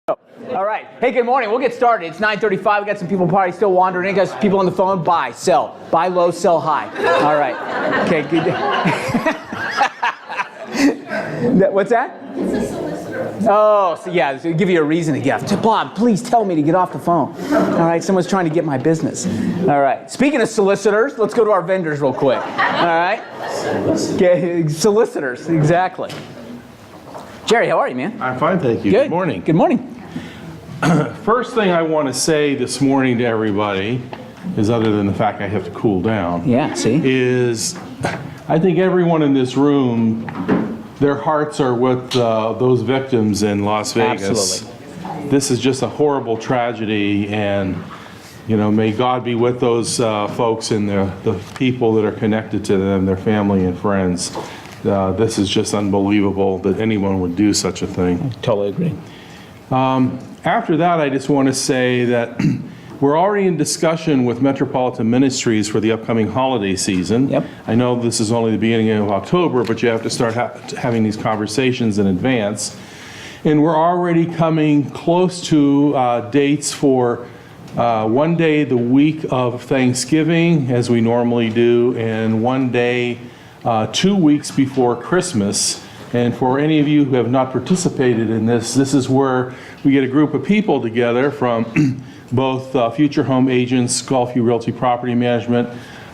All right. Hey, good morning. We'll get started. It's 9:35. We got some people probably still wandering in. Got people on the phone. Buy, sell. Buy low, sell high. All right. Okay, good. What's that? It's a solicitor. Oh, so yeah, so give you a reason to get off. Bob, please tell me to get off the phone. All right, someone's trying to get my business. All right. Speaking of solicitors, let's go to our vendors real quick. All right. Okay, solicitors, exactly. Jerry, how are you, man? I'm fine, thank you. Good. Good morning. Good morning. First thing I want to say this morning to everybody is, other than the fact I have to cool down, Yeah, see? is I think everyone in this room, their hearts are with those victims in Las Vegas. Absolutely. This is just a horrible tragedy, and may God be with those folks and the people that are connected to them, their family and friends. This is just unbelievable that anyone would do such a thing. Totally agree. After that, I just want to say that we're already in discussion with Metropolitan Ministries for the upcoming holiday season. Yep. I know this is only the beginning of October, but you have to start having these conversations in advance. And we're already coming close to dates for one day the week of Thanksgiving, as we normally do, and one day 2 weeks before Christmas. And for any of you who have not participated in this is where we get a group of people together from both future home agents, Gulfview Realty Property Management,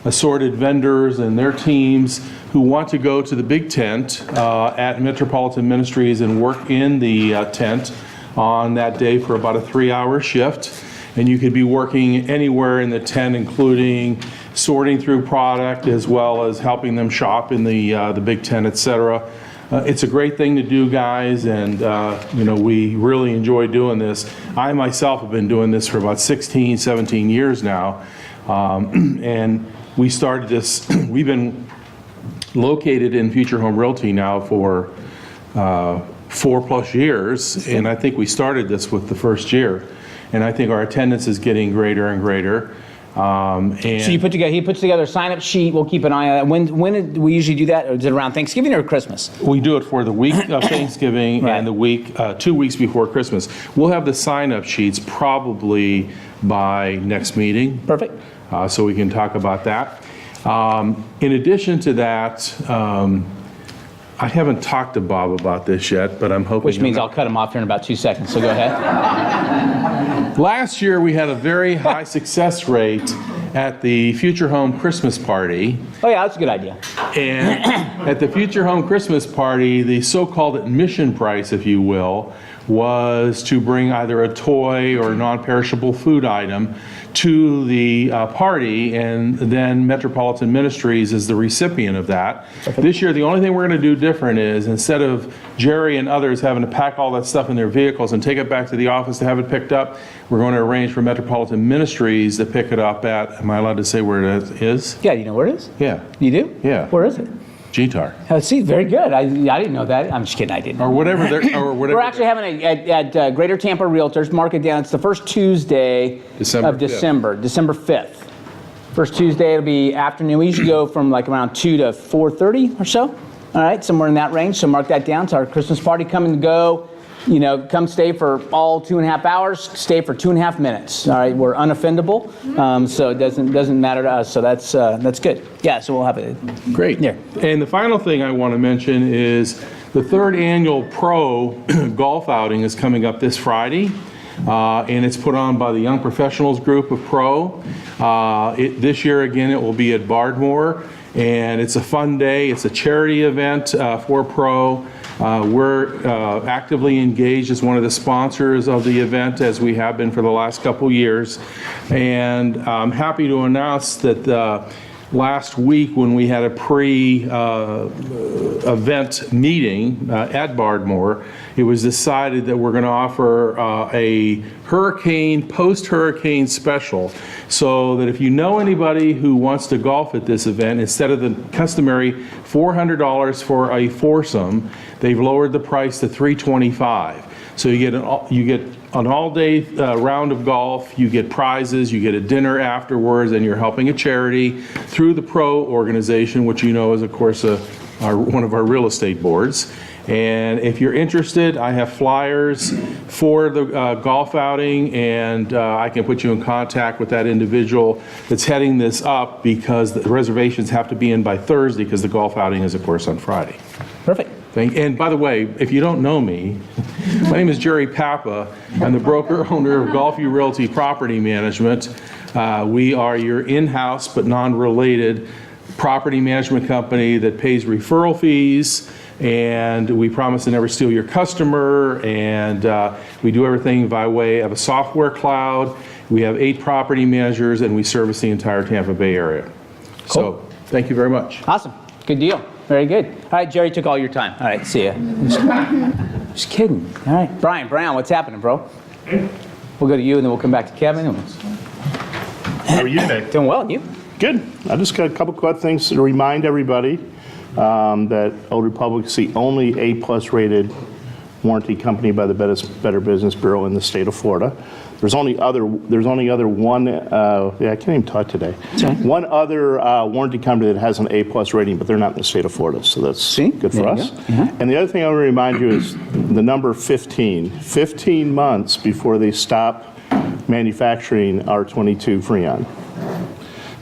assorted vendors and their teams who want to go to the big tent at Metropolitan Ministries and work in the tent on that day for about a 3-hour shift. And you could be working anywhere in the tent, including sorting through product as well as helping them shop in the big tent, etc. It's a great thing to do, guys, and we really enjoy doing this. I myself have been doing this for about 16, 17 years now, and we started this. We've been located in Future Home Realty now for 4+ years, and I think we started this with the first year, and I think our attendance is getting greater and greater. And So he puts together a sign-up sheet. We'll keep an eye on that. When do we usually do that? Or is it around Thanksgiving or Christmas? we do it for the week of Thanksgiving Right. and the week, 2 weeks before Christmas. We'll have the sign-up sheets probably by next meeting. Perfect. So we can talk about that. In addition to that, I haven't talked to Bob about this yet, but I'm hoping. Which means I'll cut him off here in about 2 seconds, so go ahead. Last year, we had a very high success rate at the Future Home Christmas Party. Oh yeah, that's a good idea. And at the Future Home Christmas Party, the so-called admission price, if you will, was to bring either a toy or non-perishable food item to the party, and then Metropolitan Ministries is the recipient of that. This year, the only thing we're going to do different is, instead of Jerry and others having to pack all that stuff in their vehicles and take it back to the office to have it picked up, we're going to arrange for Metropolitan Ministries to pick it up at, am I allowed to say where it is? Yeah, you know where it is? Yeah, You do? Yeah. Where is it? GTAR. Oh, see, very good. I didn't know that. I'm just kidding, I didn't. Or whatever. We're actually having at Greater Tampa Realtors, mark it down. It's the first Tuesday of December, December 5th. First Tuesday, it'll be afternoon. We usually go from like around 2 to 4:30 or so. All right, somewhere in that range. So mark that down. It's our Christmas party. Come and go. Come stay for all 2.5 hours. Stay for 2.5 minutes. All right, we're unoffendable, so it doesn't matter to us. So that's good. Yeah, so we'll have it. Great. Yeah. And the final thing I want to mention is the 3rd annual Pro golf outing is coming up this Friday. And it's put on by the Young Professionals group of Pro. This year, again, it will be at Bardmore, and it's a fun day. It's a charity event for Pro. We're actively engaged as one of the sponsors of the event, as we have been for the last couple years. And I'm happy to announce that last week, when we had a pre-event meeting at Bardmore, it was decided that we're going to offer a post-hurricane special, so that if you know anybody who wants to golf at this event, instead of the customary $400 for a foursome, they've lowered the price to $325. So you get an all-day round of golf, you get prizes, you get a dinner afterwards, and you're helping a charity through the Pro organization, which is, of course, a one of our real estate boards. And if you're interested, I have flyers for the golf outing, and I can put you in contact with that individual that's heading this up, because the reservations have to be in by Thursday, because the golf outing is, of course, on Friday. Perfect. And by the way, if you don't know me, my name is Jerry Papa. I'm the broker-owner of Golfview Realty Property Management. We are your in-house but non-related property management company that pays referral fees, and we promise to never steal your customer, and we do everything by way of a software cloud. We have 8 property managers, and we service the entire Tampa Bay area. Cool. So thank you very much. Awesome. Good deal. Very good. All right, Jerry took all your time. All right, see ya. Just kidding. All right, Brian Brown, what's happening, bro? We'll go to you, and then we'll come back to Kevin. How are you today? Doing well, and you? Good. I just got a couple quick things to remind everybody that Old Republic is the only A+ rated warranty company by the Better Business Bureau in the state of Florida. There's only other one, I can't even talk today. Sorry. One other warranty company that has an A+ rating, but they're not in the state of Florida, so that's good for us. And the other thing I want to remind you is the number 15. 15 months before they stop manufacturing R22 Freon.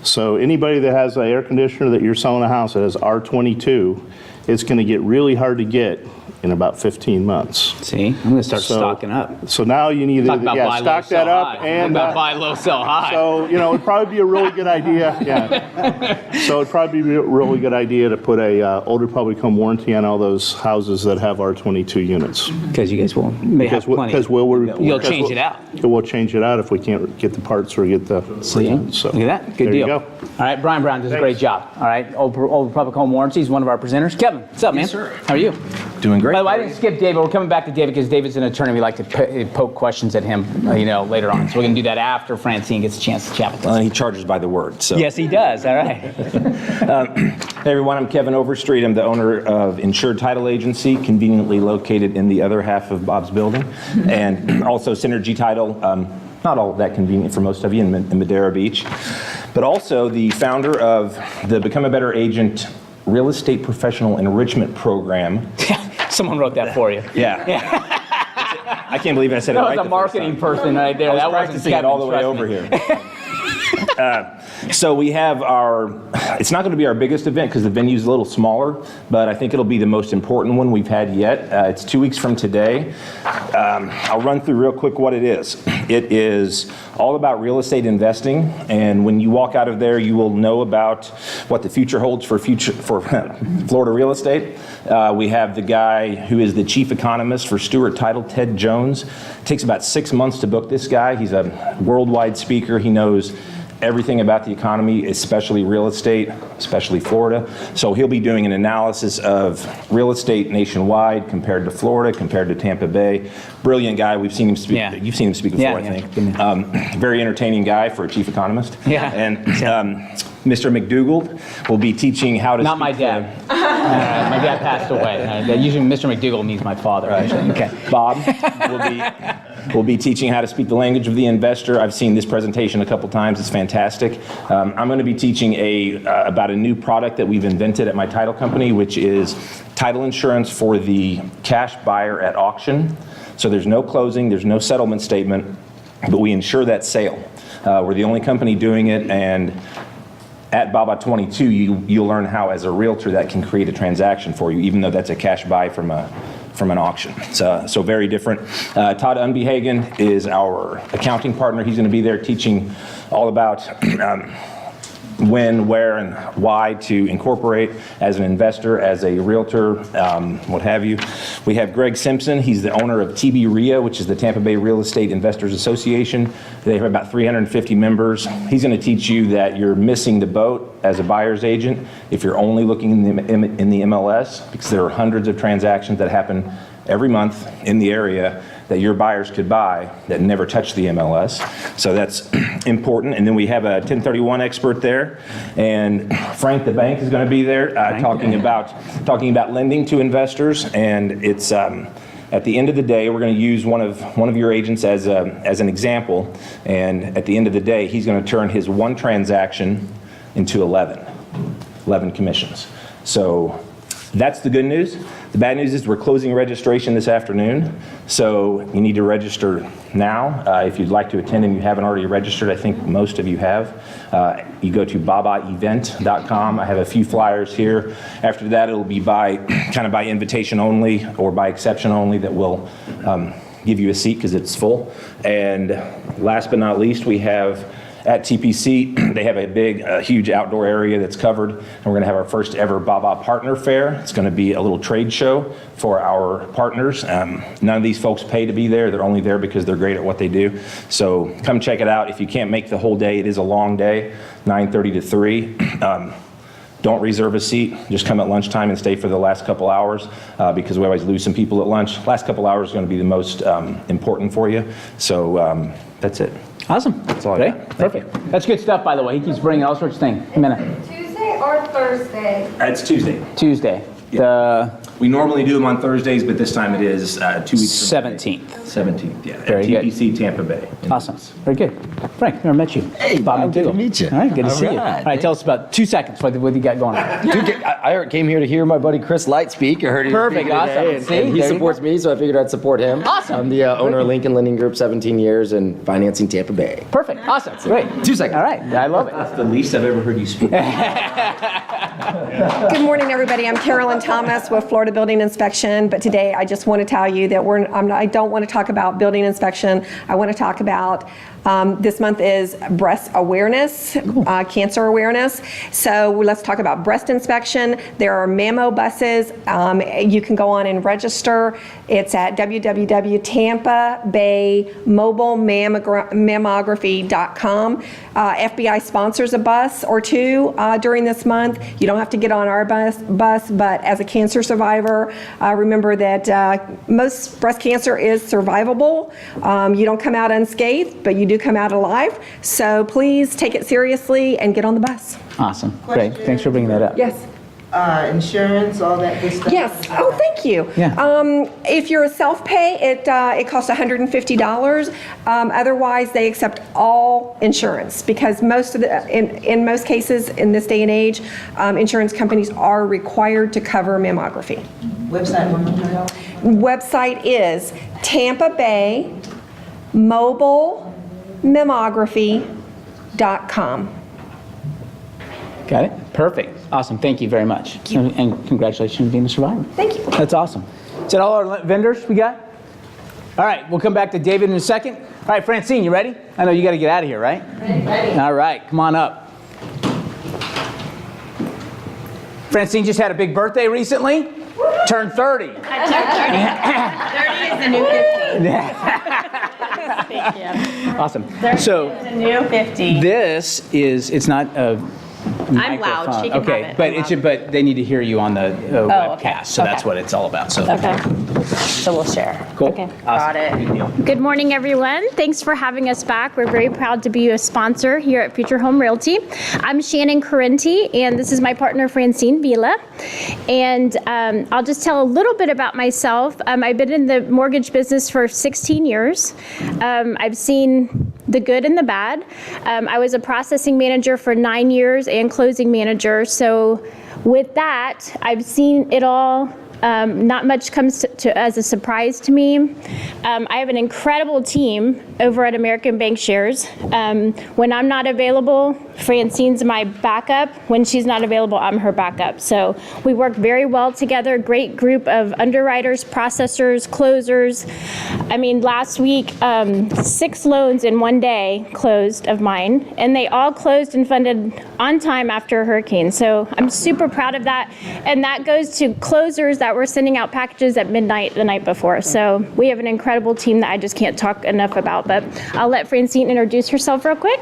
So anybody that has an air conditioner that you're selling a house that has R22, it's going to get really hard to get in about 15 months. See, I'm going to start stocking up. So now you need Talk to about buy low, stock that sell up, high. and About buy low, sell high. so it'd probably be a really good idea. Yeah. So it'd probably be a really good idea to put a Old Republic home warranty on all those houses that have R22 units. Because you guys may have plenty. You'll change it out. We'll change it out if we can't get the parts or get the. See? So Look at that. Good there deal. you All go. right, Brian Brown does a great job. All right, Old Republic Home Warranty is one of our presenters. Kevin, what's up, man? Yes, sir. How are you? Doing great. By the way, I didn't skip David. We're coming back to David because David's an attorney. We like to poke questions at him, later on. So we're going to do that after Francine gets a chance to chat with us. He charges by the word. So. Yes, he does. All right. Hey everyone, I'm Kevin Overstreet. I'm the owner of Insured Title Agency, conveniently located in the other half of Bob's building, and also Synergy Title. Not all that convenient for most of you in Madera Beach, but also the founder of the Become a Better Agent Real Estate Professional Enrichment Program. Someone wrote that for you. Yeah. I can't believe I said it right. That was a marketing person right there. I was that practicing wasn't it all the way Kevin, over trust here. So we have it's not going to be our biggest event because the venue's a little smaller, but I think it'll be the most important one we've had yet. It's 2 weeks from today. I'll run through real quick what it is. It is all about real estate investing, and when you walk out of there, you will know about what the future holds for Florida real estate. We have the guy who is the chief economist for Stewart Title, Ted Jones. It takes about 6 months to book this guy. He's a worldwide speaker. He knows everything about the economy, especially real estate, especially Florida. So he'll be doing an analysis of real estate nationwide compared to Florida, compared to Tampa Bay. Brilliant guy. We've seen him speak. Yeah. You've seen him speak before, I think. Very entertaining guy for a chief economist. Yeah. And Mr. McDougall will be teaching how to. Not my dad. My dad passed away. Usually Mr. McDougall means my father. Actually. Okay. Bob will be teaching how to speak the language of the investor. I've seen this presentation a couple times. It's fantastic. I'm going to be teaching about a new product that we've invented at my title company, which is title insurance for the cash buyer at auction. So there's no closing, there's no settlement statement, but we insure that sale. We're the only company doing it, and at Baba 22, you'll learn how, as a realtor, that can create a transaction for you, even though that's a cash buy from an auction. So very different. Todd Unbehagen is our accounting partner. He's going to be there teaching all about when, where, and why to incorporate as an investor, as a realtor, what have you. We have Greg Simpson. He's the owner of TB RIA, which is the Tampa Bay Real Estate Investors Association. They have about 350 members. He's going to teach you that you're missing the boat as a buyer's agent if you're only looking in the MLS, because there are hundreds of transactions that happen every month in the area that your buyers could buy that never touch the MLS. So that's important. And then we have a 1031 expert there, and Frank the bank is going to be there talking about lending to investors. And it's at the end of the day, we're going to use one of your agents as an example. And at the end of the day, he's going to turn his one transaction into 11 commissions. So That's the good news. The bad news is we're closing registration this afternoon, so you need to register now. If you'd like to attend and you haven't already registered, I think most of you have. You go to babaevent.com. I have a few flyers here. After that, it'll be by invitation only or by exception only that will give you a seat because it's full. And last but not least, we have at TPC, they have a big, huge outdoor area that's covered, and we're going to have our first ever Baba Partner Fair. It's going to be a little trade show for our partners. None of these folks pay to be there. They're only there because they're great at what they do. So come check it out. If you can't make the whole day, it is a long day, 9:30 to 3. Don't reserve a seat. Just come at lunchtime and stay for the last couple hours because we always lose some people at lunch. Last couple hours are going to be the most important for you. So that's it. Awesome. That's all I got. Perfect. That's good stuff, by the way. He keeps bringing all sorts of things. Tuesday or Thursday? It's Tuesday. Tuesday. We normally do them on Thursdays, but this time it is 2 weeks from 17th. 17th, yeah. Very at TPC Tampa Bay. Awesome. Very good. Frank, never met you. Hey, Bob, good to meet you. All right, good to see you. right. All right, tell us about 2 seconds what you got going on. Dude, I came here to hear my buddy Chris Light speak. I heard he was Perfect, speaking today, awesome. and See, he there you supports go. me, so I figured I'd support him. Awesome. I'm the owner of Lincoln Lending Group, 17 years, and financing Tampa Bay. Perfect. Awesome. Great. 2 seconds. All right. I love it. That's the least I've ever heard you speak. Good morning, everybody. I'm Carolyn Thomas with Florida Building Inspection, but today I just want to tell you that I don't want to talk about building inspection. I want to talk about this month is breast awareness, cancer awareness. So let's talk about breast inspection. There are mammo buses. You can go on and register. It's at www.tampabaymobilemamography.com. FBI sponsors a bus or two during this month. You don't have to get on our bus, but as a cancer survivor, remember that most breast cancer is survivable. You don't come out unscathed, but you do come out alive. So please take it seriously and get on the bus. Awesome. Great. Thanks for bringing that up. Yes. Insurance, all that good stuff? Yes. Oh, thank you. Yeah. If you're a self-pay, it costs $150. Otherwise, they accept all insurance because in most cases in this day and age, insurance companies are required to cover mammography. Website one more time? Website is tampabaymobilemamography.com. Got it? Perfect. Awesome. Thank you very much. And congratulations on being a survivor. Thank you. That's awesome. Is that all our vendors we got? All right. We'll come back to David in a second. All right, Francine, you ready? I know you got to get out of here, right? Ready. All right. Come on up. Francine just had a big birthday recently. Turned 30. I turned 30. 30 is the new 50. Thank you. Awesome. 30 So is the new 50. this is, it's not a I'm loud. microphone. She can Okay, have it. but I'm it's loud. but they need to hear you on the webcast, okay. so that's Okay. what it's all about. So Okay. So we'll share. cool. Okay. Awesome. Got it. Good deal. Good morning, everyone. Thanks for having us back. We're very proud to be a sponsor here at Future Home Realty. I'm Shannon Correnti, and this is my partner, Francine Vila. And I'll just tell a little bit about myself. I've been in the mortgage business for 16 years. I've seen the good and the bad. I was a processing manager for 9 years and closing manager. So with that, I've seen it all. Not much comes to as a surprise to me. I have an incredible team over at American Bank Shares. When I'm not available, Francine's my backup. When she's not available, I'm her backup. So we work very well together. Great group of underwriters, processors, closers. I mean, last week, 6 loans in one day closed of mine, and they all closed and funded on time after a hurricane. So I'm super proud of that. And that goes to closers that were sending out packages at midnight the night before. So we have an incredible team that I just can't talk enough about, but I'll let Francine introduce herself real quick.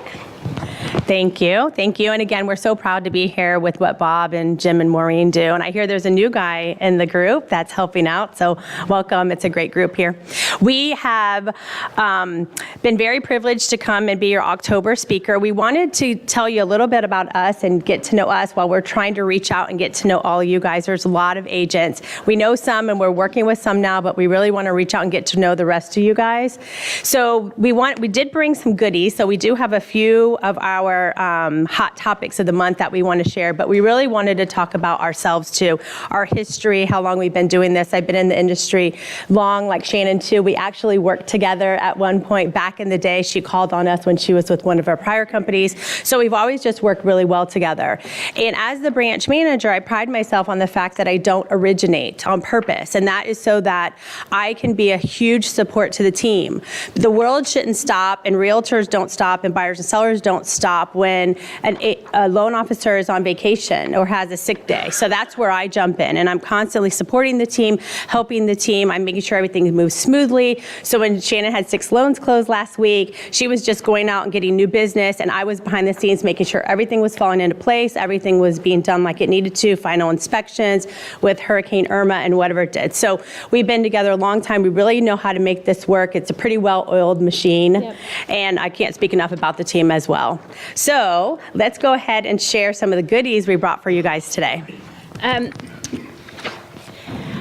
Thank you. Thank you. And again, we're so proud to be here with what Bob and Jim and Maureen do. And I hear there's a new guy in the group that's helping out. So welcome. It's a great group here. We have been very privileged to come and be your October speaker. We wanted to tell you a little bit about us and get to know us while we're trying to reach out and get to know all of you guys. There's a lot of agents. We know some and we're working with some now, but we really want to reach out and get to know the rest of you guys. So we did bring some goodies. So we do have a few of our our hot topics of the month that we want to share, but we really wanted to talk about ourselves too, our history, how long we've been doing this. I've been in the industry long, like Shannon too. We actually worked together at one point back in the day. She called on us when she was with one of our prior companies. So we've always just worked really well together. And as the branch manager, I pride myself on the fact that I don't originate on purpose. And that is so that I can be a huge support to the team. The world shouldn't stop, and realtors don't stop, and buyers and sellers don't stop when a loan officer is on vacation or has a sick day. So that's where I jump in, and I'm constantly supporting the team, helping the team. I'm making sure everything moves smoothly. So when Shannon had 6 loans closed last week, she was just going out and getting new business, and I was behind the scenes making sure everything was falling into place, everything was being done like it needed to, final inspections with Hurricane Irma and whatever it did. So we've been together a long time. We really know how to make this work. It's a pretty well-oiled machine, and I can't speak enough about the team as well. So let's go ahead and share some of the goodies we brought for you guys today.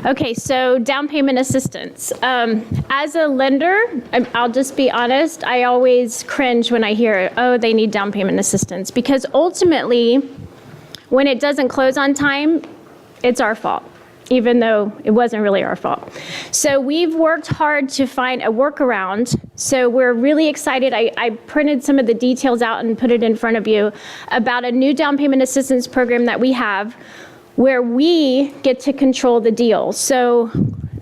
Okay, so down payment assistance. As a lender, I'll just be honest, I always cringe when I hear, oh, they need down payment assistance, because ultimately, when it doesn't close on time, it's our fault, even though it wasn't really our fault. So we've worked hard to find a workaround. So we're really excited. I printed some of the details out and put it in front of you about a new down payment assistance program that we have where we get to control the deal. So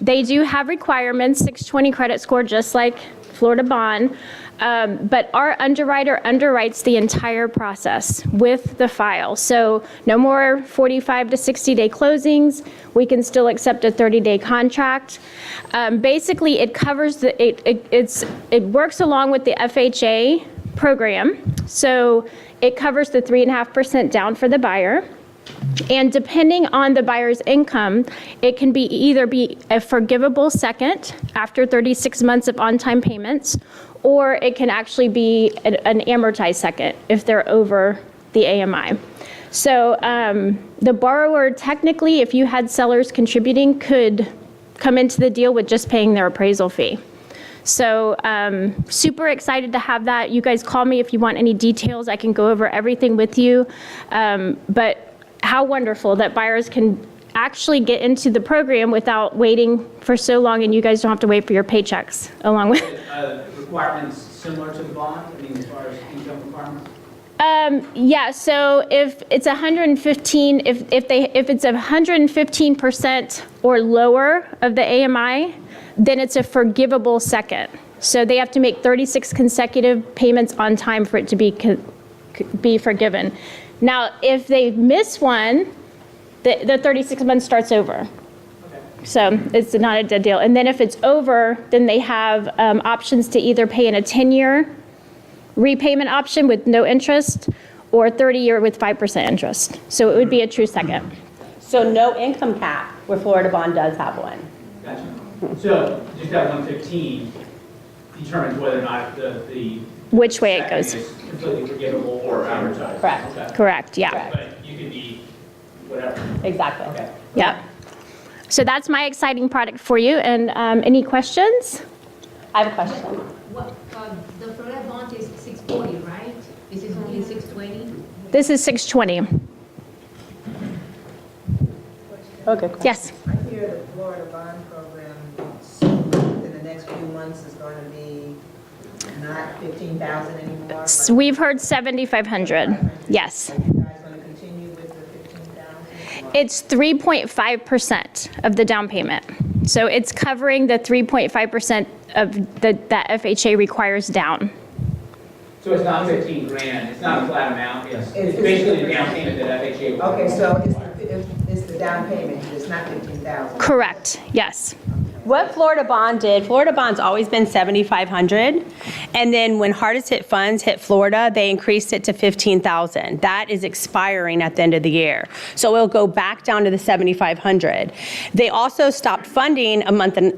they do have requirements, 620 credit score, just like Florida Bond. But our underwriter underwrites the entire process with the file. So no more 45 to 60-day closings. We can still accept a 30-day contract. Basically, it covers it works along with the FHA program. So it covers the 3.5% down for the buyer. And depending on the buyer's income, it can either be a forgivable second after 36 months of on-time payments, or it can actually be an amortized second if they're over the AMI. So the borrower, technically, if you had sellers contributing, could come into the deal with just paying their appraisal fee. So super excited to have that. You guys call me if you want any details. I can go over everything with you. But how wonderful that buyers can actually get into the program without waiting for so long, and you guys don't have to wait for your paychecks along with. Requirements similar to the bond? I mean, as far as income requirements? Yeah, so if it's 115, if it's 115% or lower of the AMI, then it's a forgivable second. So they have to make 36 consecutive payments on time for it to be forgiven. Now, if they miss one, the 36 months starts over. So it's not a dead deal. And then if it's over, then they have options to either pay in a 10-year repayment option with no interest or 30-year with 5% interest. So it would be a true second. So no income cap, where Florida Bond does have one. Gotcha. So just that 115 determines whether or not the Which way it goes. is completely forgivable or amortized. Correct. Okay. Correct, yeah. But you could be whatever. Exactly. Okay. Yeah. So that's my exciting product for you. And any questions? I have a question. The Florida Bond is 640, right? This is only 620? This is 620. Okay. Yes. I hear the Florida Bond program in the next few months is going to be not 15,000 anymore. So we've heard 7,500. Yes. Are you guys going to continue with the 15,000? It's 3.5% of the down payment. So it's covering the 3.5% of that FHA requires down. So it's not 15 grand, it's not a flat amount, it's basically the down payment that FHA. Okay, so it's the down payment, it's not 15,000. Correct, yes. What Florida Bond did, Florida Bond's always been 7,500, and then when hardest hit funds hit Florida, they increased it to 15,000. That is expiring at the end of the year. So it'll go back down to the 7,500. They also stopped funding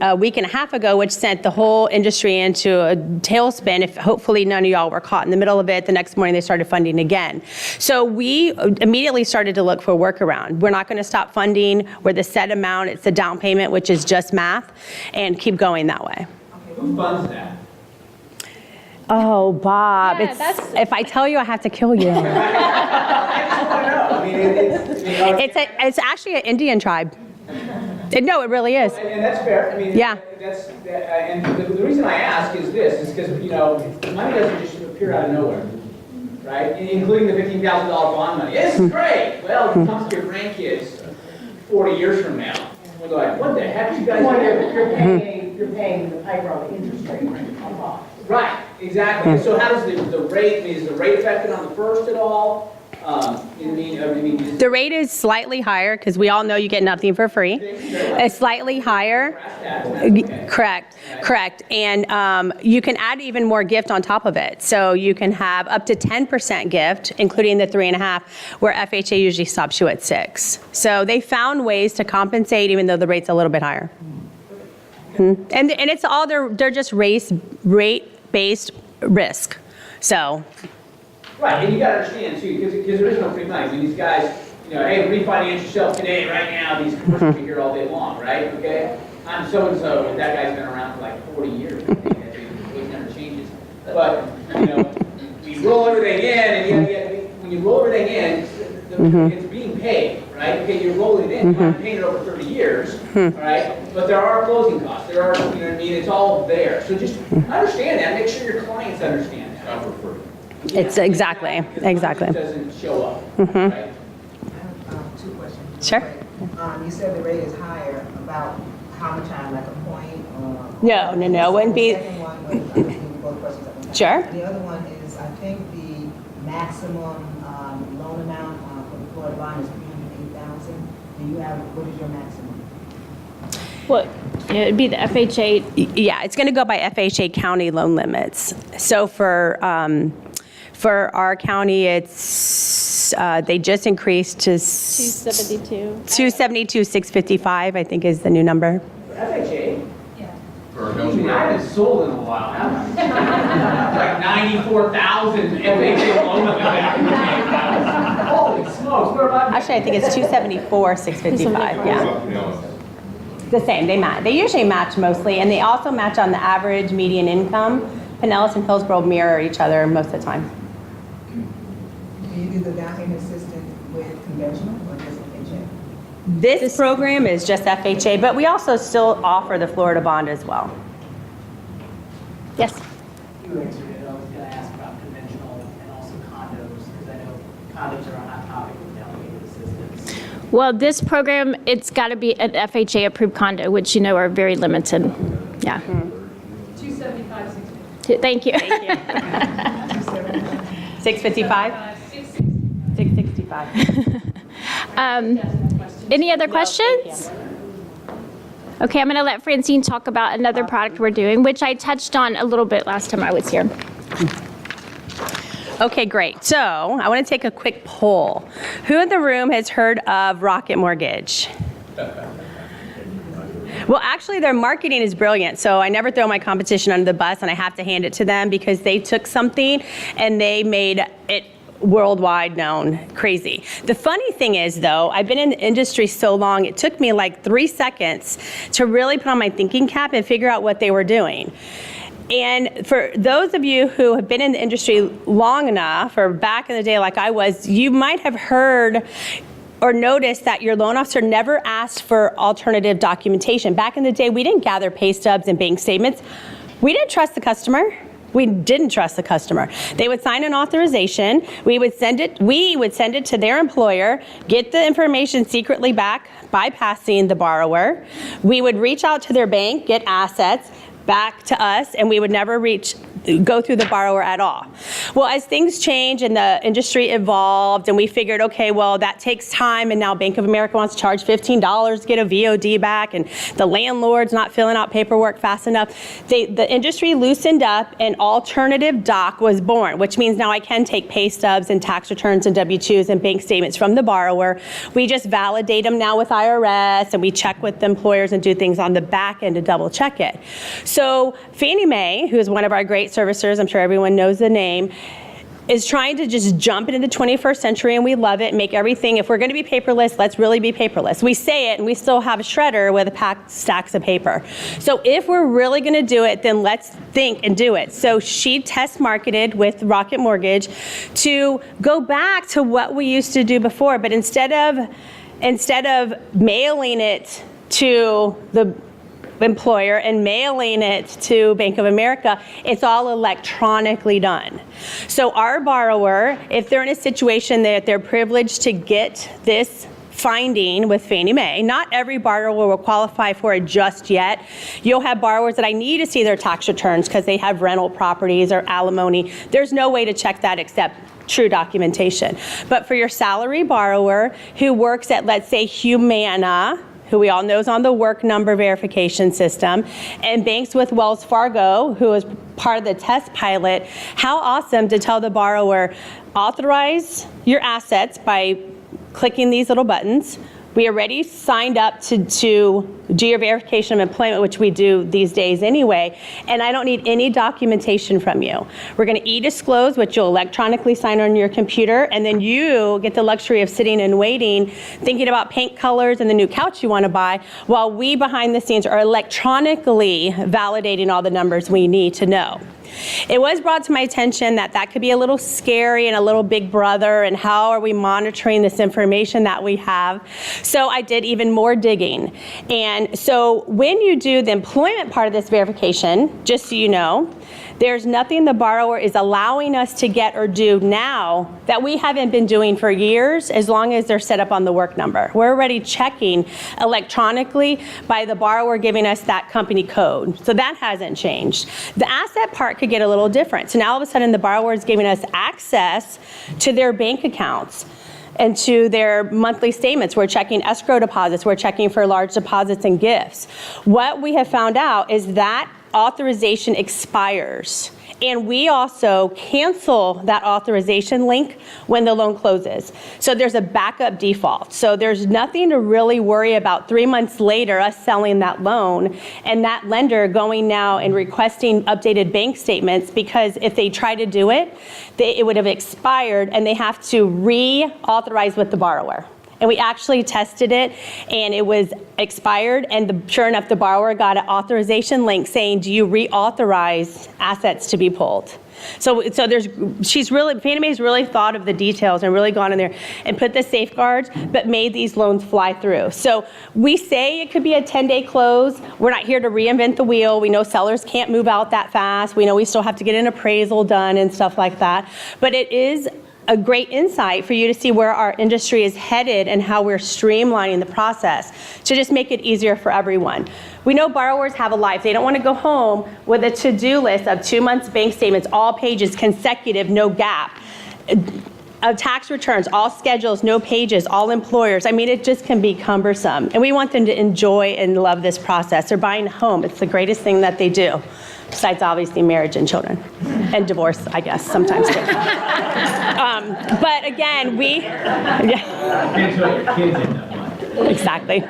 a week and a half ago, which sent the whole industry into a tailspin. If hopefully none of y'all were caught in the middle of it, the next morning they started funding again. So we immediately started to look for a workaround. We're not going to stop funding. We're the set amount. It's the down payment, which is just math, and keep going that way. Okay, who funds that? Oh, Bob, Yeah, it's, that's- if I tell you, I have to kill you. It's actually an Indian tribe. No, it really is. And that's fair. I mean, Yeah. And the reason I ask is this, is because, money doesn't just appear out of nowhere, right? Including the $15,000 bond money. This is great. Well, it comes to your grandkids 40 years from now. We're like, what the heck you guys doing? You're paying the piper on the interest rate on bonds. Right, exactly. So how does the rate, is the rate affected on the first at all? The rate is slightly higher because we all know you get nothing for free. It's slightly higher. Correct. And you can add even more gift on top of it. So you can have up to 10% gift, including the 3.5, where FHA usually stops you at 6. So they found ways to compensate even though the rate's a little bit higher. And it's all, they're just rate-based risk. So. Right, and you gotta understand too, because there is no free money. I mean, these guys, hey, refinance yourself today, right now, these commercials are here all day long, right? Okay? I'm so-and-so, and that guy's been around for like 40 years. I think that it never changes. But, we roll everything in, and when you roll everything in, it's being paid, right? Okay, you're rolling it in, you're not paying it over 30 years, all right? But there are closing costs. There are, it's all there. So just understand that. Make sure your clients understand that. Not for free. It's exactly. It doesn't show up, right? Two questions. Sure. You said the rate is higher, about how much time, like a point? No, it wouldn't be. The second one, I'm just giving both questions at one time. Sure. The other one is, I think the maximum loan amount for the Florida bond is $308,000. Do you have, what is your maximum? Well, it'd be the FHA. Yeah, it's going to go by FHA county loan limits. So for our county, it's they just increased to 272, 655. I think is the new number. FHA? Yeah. I haven't sold in a while, have I? Like 94,000 FHA loan limit. Holy smokes, we're about. Actually, I think it's 274, 655. Yeah. The same. They usually match mostly, and they also match on the average median income. Pinellas and Hillsborough mirror each other most of the time. Do you do the down payment assistance with conventional or just FHA? This program is just FHA, but we also still offer the Florida bond as well. Yes. You answered it. I was going to ask about conventional and also condos, because I know condos are a hot topic with down payment assistance. Well, this program, it's got to be an FHA approved condo, which are very limited. Yeah. 275, 650. Thank you. 655? 665. Any other questions? Okay, I'm going to let Francine talk about another product we're doing, which I touched on a little bit last time I was here. Okay, great. So I want to take a quick poll. Who in the room has heard of Rocket Mortgage? Well, actually, their marketing is brilliant. So I never throw my competition under the bus, and I have to hand it to them because they took something and they made it worldwide known. Crazy. The funny thing is, though, I've been in the industry so long, it took me like 3 seconds to really put on my thinking cap and figure out what they were doing. And for those of you who have been in the industry long enough, or back in the day like I was, you might have heard or noticed that your loan officer never asked for alternative documentation. Back in the day, we didn't gather pay stubs and bank statements. We didn't trust the customer. We didn't trust the customer. They would sign an authorization. We would send it to their employer, get the information secretly back, bypassing the borrower. We would reach out to their bank, get assets back to us, and we would never go through the borrower at all. Well, as things change and the industry evolved, and we figured, okay, well, that takes time, and now Bank of America wants to charge $15 to get a VOD back, and the landlord's not filling out paperwork fast enough. The industry loosened up, and alternative doc was born, which means now I can take pay stubs and tax returns and W-2s and bank statements from the borrower. We just validate them now with IRS, and we check with the employers and do things on the back end to double check it. So Fannie Mae, who is one of our great servicers, I'm sure everyone knows the name, is trying to just jump into the 21st century, and we love it, make everything, if we're gonna be paperless, let's really be paperless. We say it, and we still have a shredder with a packed stacks of paper. So if we're really gonna do it, then let's think and do it. So she test marketed with Rocket Mortgage to go back to what we used to do before, but instead of mailing it to the employer and mailing it to Bank of America, it's all electronically done. So our borrower, if they're in a situation that they're privileged to get this finding with Fannie Mae, not every borrower will qualify for it just yet. You'll have borrowers that I need to see their tax returns because they have rental properties or alimony. There's no way to check that except true documentation. But for your salary borrower who works at, let's say, Humana, who we all know is on the work number verification system, and banks with Wells Fargo, who is part of the test pilot, how awesome to tell the borrower, authorize your assets by clicking these little buttons. We already signed up to do your verification of employment, which we do these days anyway, and I don't need any documentation from you. We're gonna e-disclose, which you'll electronically sign on your computer, and then you get the luxury of sitting and waiting, thinking about paint colors and the new couch you wanna buy, while we behind the scenes are electronically validating all the numbers we need to know. It was brought to my attention that that could be a little scary and a little big brother, and how are we monitoring this information that we have? So I did even more digging. And so when you do the employment part of this verification, just so you know, there's nothing the borrower is allowing us to get or do now that we haven't been doing for years, as long as they're set up on the work number. We're already checking electronically by the borrower giving us that company code. So that hasn't changed. The asset part could get a little different. So now all of a sudden the borrower is giving us access to their bank accounts and to their monthly statements. We're checking escrow deposits. We're checking for large deposits and gifts. What we have found out is that authorization expires, and we also cancel that authorization link when the loan closes. So there's a backup default. So there's nothing to really worry about 3 months later us selling that loan and that lender going now and requesting updated bank statements, because if they try to do it, it would have expired and they have to reauthorize with the borrower. And we actually tested it, and it was expired, and sure enough, the borrower got an authorization link saying, do you reauthorize assets to be pulled? So Fannie Mae's really thought of the details and really gone in there and put the safeguards, but made these loans fly through. So we say it could be a 10-day close. We're not here to reinvent the wheel. We know sellers can't move out that fast. We know we still have to get an appraisal done and stuff like that. But it is a great insight for you to see where our industry is headed and how we're streamlining the process to just make it easier for everyone. We know borrowers have a life. They don't want to go home with a to-do list of 2 months bank statements, all pages, consecutive, no gap. Tax returns, all schedules, no pages, all employers. I mean, it just can be cumbersome. And we want them to enjoy and love this process. They're buying a home. It's the greatest thing that they do. Besides, obviously, marriage and children. And divorce, I guess, sometimes too. But again, exactly.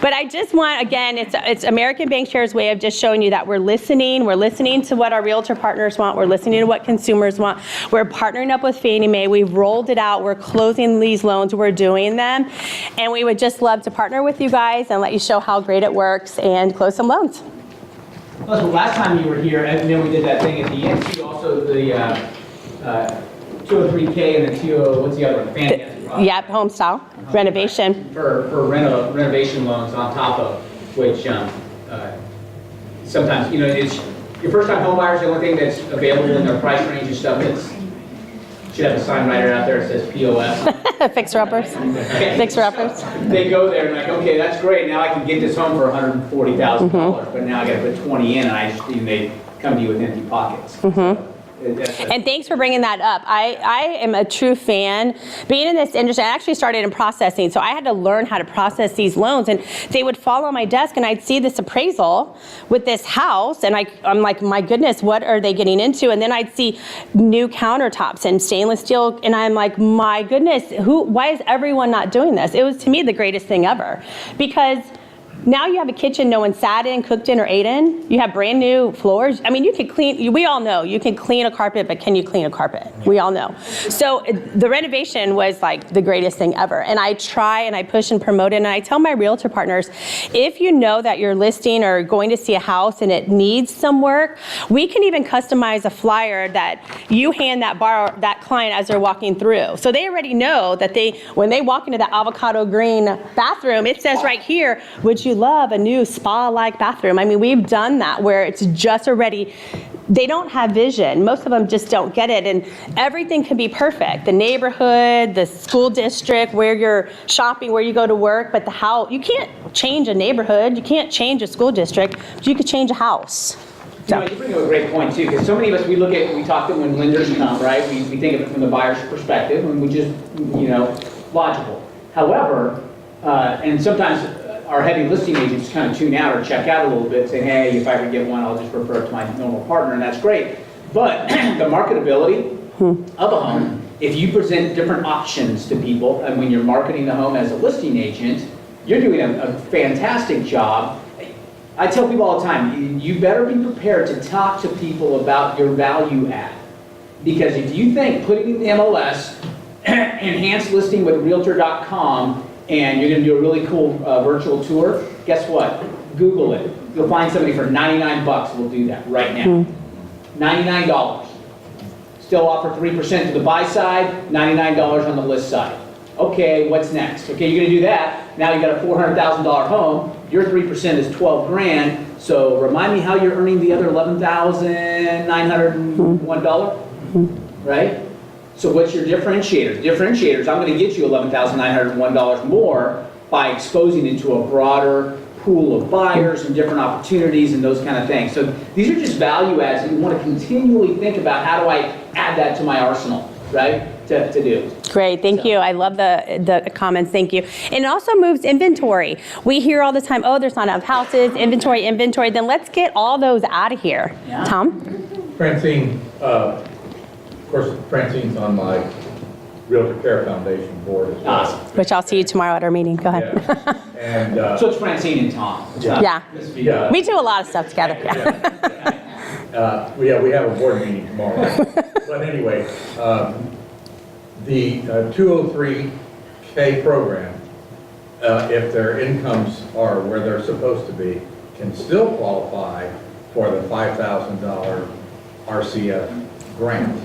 But I just want, again, it's American Bankshares' way of just showing you that we're listening. We're listening to what our realtor partners want. We're listening to what consumers want. We're partnering up with Fannie Mae. We've rolled it out. We're closing these loans. We're doing them. And we would just love to partner with you guys and let you show how great it works and close some loans. Well, last time you were here, and then we did that thing at the end, too, also the 203K and the 20, what's the other one? Fantastic product. Yep, home style, renovation. For renovation loans on top of, which sometimes, it's your first time home buyers, the only thing that's available in their price range and stuff that's, should have a sign right out there that says POS. Fixer-uppers. Fixer-uppers. They go there and like, okay, that's great. Now I can get this home for $140,000, but now I got to put 20 in, and they come to you with empty pockets. And thanks for bringing that up. I am a true fan. Being in this industry, I actually started in processing, so I had to learn how to process these loans, and they would fall on my desk, and I'd see this appraisal with this house, and I'm like, my goodness, what are they getting into? And then I'd see new countertops and stainless steel, and I'm like, my goodness, why is everyone not doing this? It was, to me, the greatest thing ever, because Now you have a kitchen no one sat in, cooked in, or ate in. You have brand new floors. I mean, you can clean, we all know, you can clean a carpet, but can you clean a carpet? We all know. So the renovation was like the greatest thing ever. And I try and I push and promote it. And I tell my realtor partners, if you know that you're listing or going to see a house and it needs some work, we can even customize a flyer that you hand that client as they're walking through. So they already know that when they walk into the avocado green bathroom, it says right here, would you love a new spa-like bathroom? I mean, we've done that where it's just already, they don't have vision. Most of them just don't get it, and everything can be perfect. The neighborhood, the school district, where you're shopping, where you go to work, but the house, you can't change a neighborhood, you can't change a school district, but you could change a house. You know, you bring up a great point too, because so many of us, we talk to when lenders come, right? We think of it from the buyer's perspective, and we just, logical. However, and sometimes our heavy listing agents kind of tune out or check out a little bit, saying, hey, if I ever get one, I'll just refer it to my normal partner, and that's great. But the marketability of a home, if you present different options to people, and when you're marketing the home as a listing agent, you're doing a fantastic job. I tell people all the time, you better be prepared to talk to people about your value add. Because if you think putting in the MLS, enhanced listing with Realtor.com, and you're going to do a really cool virtual tour, guess what? Google it. You'll find somebody for 99 bucks will do that right now. $99. Still offer 3% to the buy side, $99 on the list side. Okay, what's next? Okay, you're going to do that. Now you got a $400,000 home. Your 3% is 12 grand. So remind me how you're earning the other $11,901, right? So what's your differentiators? Differentiators, I'm going to get you $11,901 more by exposing into a broader pool of buyers and different opportunities and those kind of things. So these are just value adds that you want to continually think about, how do I add that to my arsenal, right, to do. Great, thank you. I love the comments, thank you. And it also moves inventory. We hear all the time, oh, there's not enough houses, inventory, then let's get all those out of here. Yeah. Tom? Francine, of course, Francine's on my Realtor Care Foundation board as well. Awesome. Which I'll see you tomorrow at our meeting. Go ahead. Yeah. And, so it's Francine and Tom. Yeah. We do a lot of stuff together. We have a board meeting tomorrow. But anyway, the 203K program, if their incomes are where they're supposed to be, can still qualify for the $5,000 RCF grant,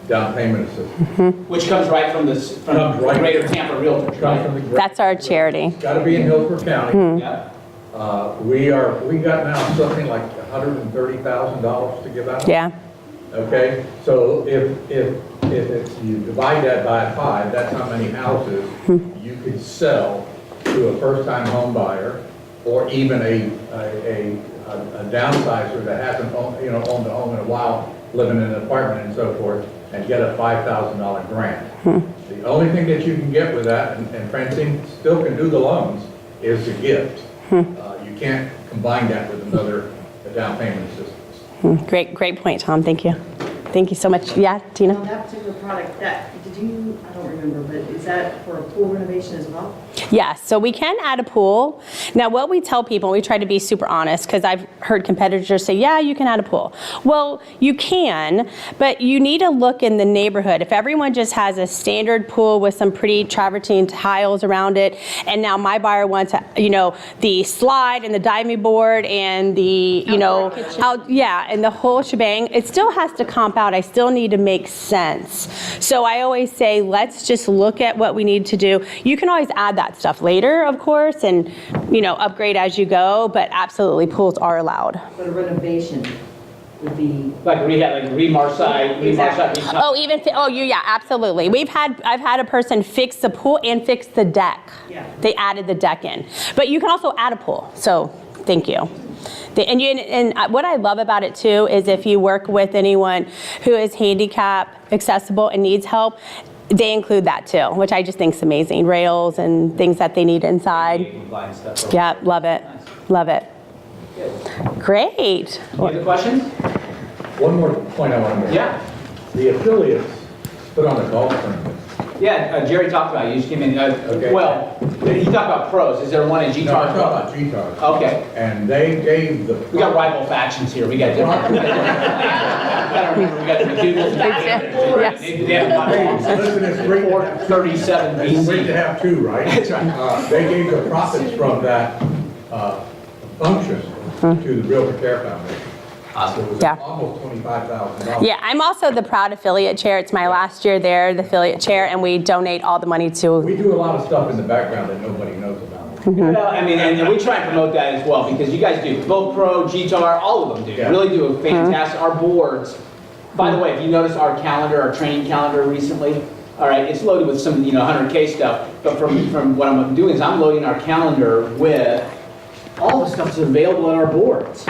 down payment assistance. Which comes right from the Greater Tampa Realtors, right? That's our charity. It's got to be in Hillsborough County. Yeah. We got now something like $130,000 to give out. Yeah. Okay, so if you divide that by 5, that's how many houses you could sell to a first-time home buyer, or even a downsizer that hasn't owned a home in a while, living in an apartment and so forth, and get a $5,000 grant. The only thing that you can get with that, and Francine still can do the loans, is a gift. You can't combine that with another down payment assistance. Great point, Tom. Thank you. Thank you so much. Yeah, Tina? On that particular product, I don't remember, but is that for a pool renovation as well? Yes, so we can add a pool. Now, what we tell people, we try to be super honest, because I've heard competitors say, yeah, you can add a pool. Well, you can, but you need to look in the neighborhood. If everyone just has a standard pool with some pretty travertine tiles around it, and now my buyer wants, the slide and the diving board and the, and the whole shebang, it still has to comp out. I still need to make sense. So I always say, let's just look at what we need to do. You can always add that stuff later, of course, and upgrade as you go, but absolutely pools are allowed. But a renovation would be like rehab, like Remarside. Absolutely. I've had a person fix the pool and fix the deck. Yeah. They added the deck in, but you can also add a pool. So thank you. And what I love about it too is if you work with anyone who is handicap accessible and needs help, they include that too, which I just think is amazing. Rails and things that they need inside. Yeah, love it. Love it. Great. Any other questions? One more point I want to make. Yeah. The affiliates put on a golf tournament Yeah, Jerry talked about it. You just came in. Okay. Well, he talked about pros. Is there one in No, I'm GTAR? talking about GTAR. Okay. And they gave the. We got rival factions here. We got different. We got the McDougal's and they have a lot of Listen, it's great to have 37 It's great to BC. have two, right? That's right. They gave the profits from that function to the Realty Care Foundation. So it was Yeah. almost $25,000. Yeah, I'm also the proud affiliate chair. It's my last year there, the affiliate chair, and we donate all the money to. We do a lot of stuff in the background that nobody knows about. Well, I mean, and we try and promote that as well because you guys do. Both Pro, GTAR, all of them do. Yeah. Really do a fantastic. Our boards. By the way, if you notice our calendar, our training calendar recently, all right, it's loaded with some 100K stuff. But from what I'm doing is I'm loading our calendar with all the stuff that's available in our boards.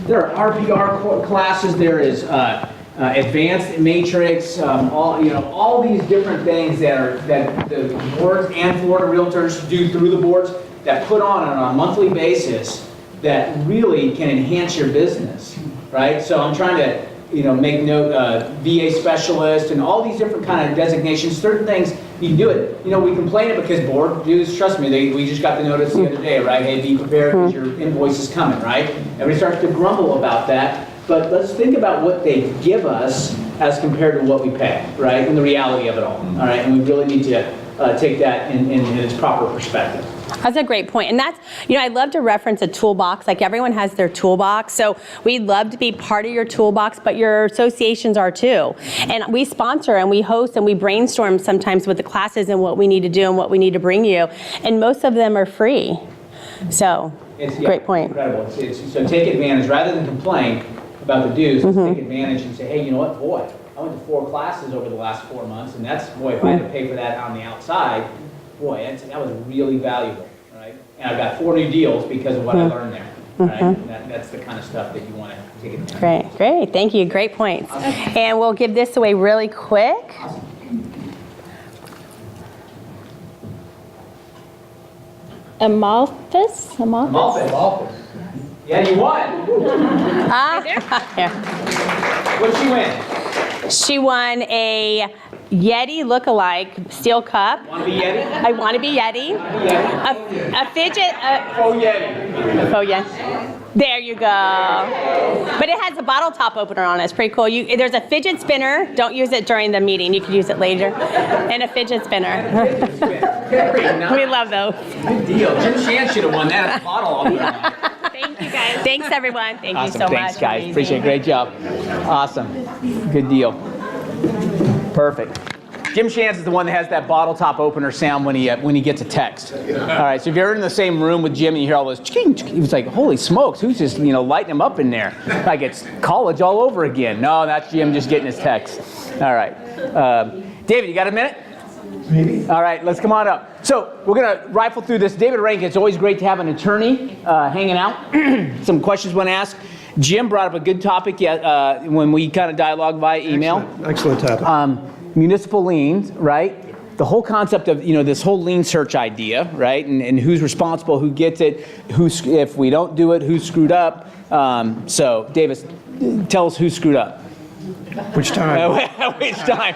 There are RPR classes. There is advanced matrix. All these different things that the boards and Florida Realtors do through the boards that put on a monthly basis that really can enhance your business, right? So I'm trying to make note, VA specialist and all these different kind of designations, certain things, you can do it. We complain it because board dues, trust me, we just got the notice the other day, right? Hey, be prepared because your invoice is coming, right? Everybody starts to grumble about that, but let's think about what they give us as compared to what we pay, right? And the reality of it all right? And we really need to take that in its proper perspective. That's a great point. And that's, I'd love to reference a toolbox. Like everyone has their toolbox. So we'd love to be part of your toolbox, but your associations are too. And we sponsor and we host and we brainstorm sometimes with the classes and what we need to do and what we need to bring you. And most of them are free. So, great point. Incredible. So take advantage, rather than complain about the dues, let's take advantage and say, hey, you know what, boy, I went to 4 classes over the last 4 months, and that's, boy, if I had to pay for that on the outside, boy, that was really valuable, right? And I've got 4 new deals because of what I learned there, right? And that's the kind of stuff that you want to take advantage of. Great. Thank you. Great points. And we'll give this away really quick. Amalphus? Amalphus. Yeah, you won. What'd she win? She won a Yeti look-alike steel cup. Want to be Yeti? I want to be Yeti. A fidget. Faux Yeti. Oh, yeah. There you go. But it has a bottle top opener on it. It's pretty cool. There's a fidget spinner. Don't use it during the meeting. You can use it later. And a fidget spinner. We love those. Good deal. Jim Shan should have won that bottle. Thank you, guys. Thanks, everyone. Thank you Awesome. so Thanks, much. guys. Amazing. Appreciate it. Great job. Awesome. Good deal. Perfect. Jim Shans is the one that has that bottle top opener sound when he gets a text. All right, so if you're in the same room with Jim and you hear all this, he was like, holy smokes, who's just lighting him up in there? Like it's college all over again. No, that's Jim just getting his text. All right. David, you got a minute? Maybe. All right, let's come on up. So we're going to rifle through this. David Rankin, it's always great to have an attorney hanging out. Some questions want to ask. Jim brought up a good topic when we kind of dialogue via email. Excellent topic. Municipal liens, right? The whole concept of this whole lien search idea, right? And who's responsible, who gets it, if we don't do it, who's screwed up. So, Davis, tell us who screwed up. Which time? Which time?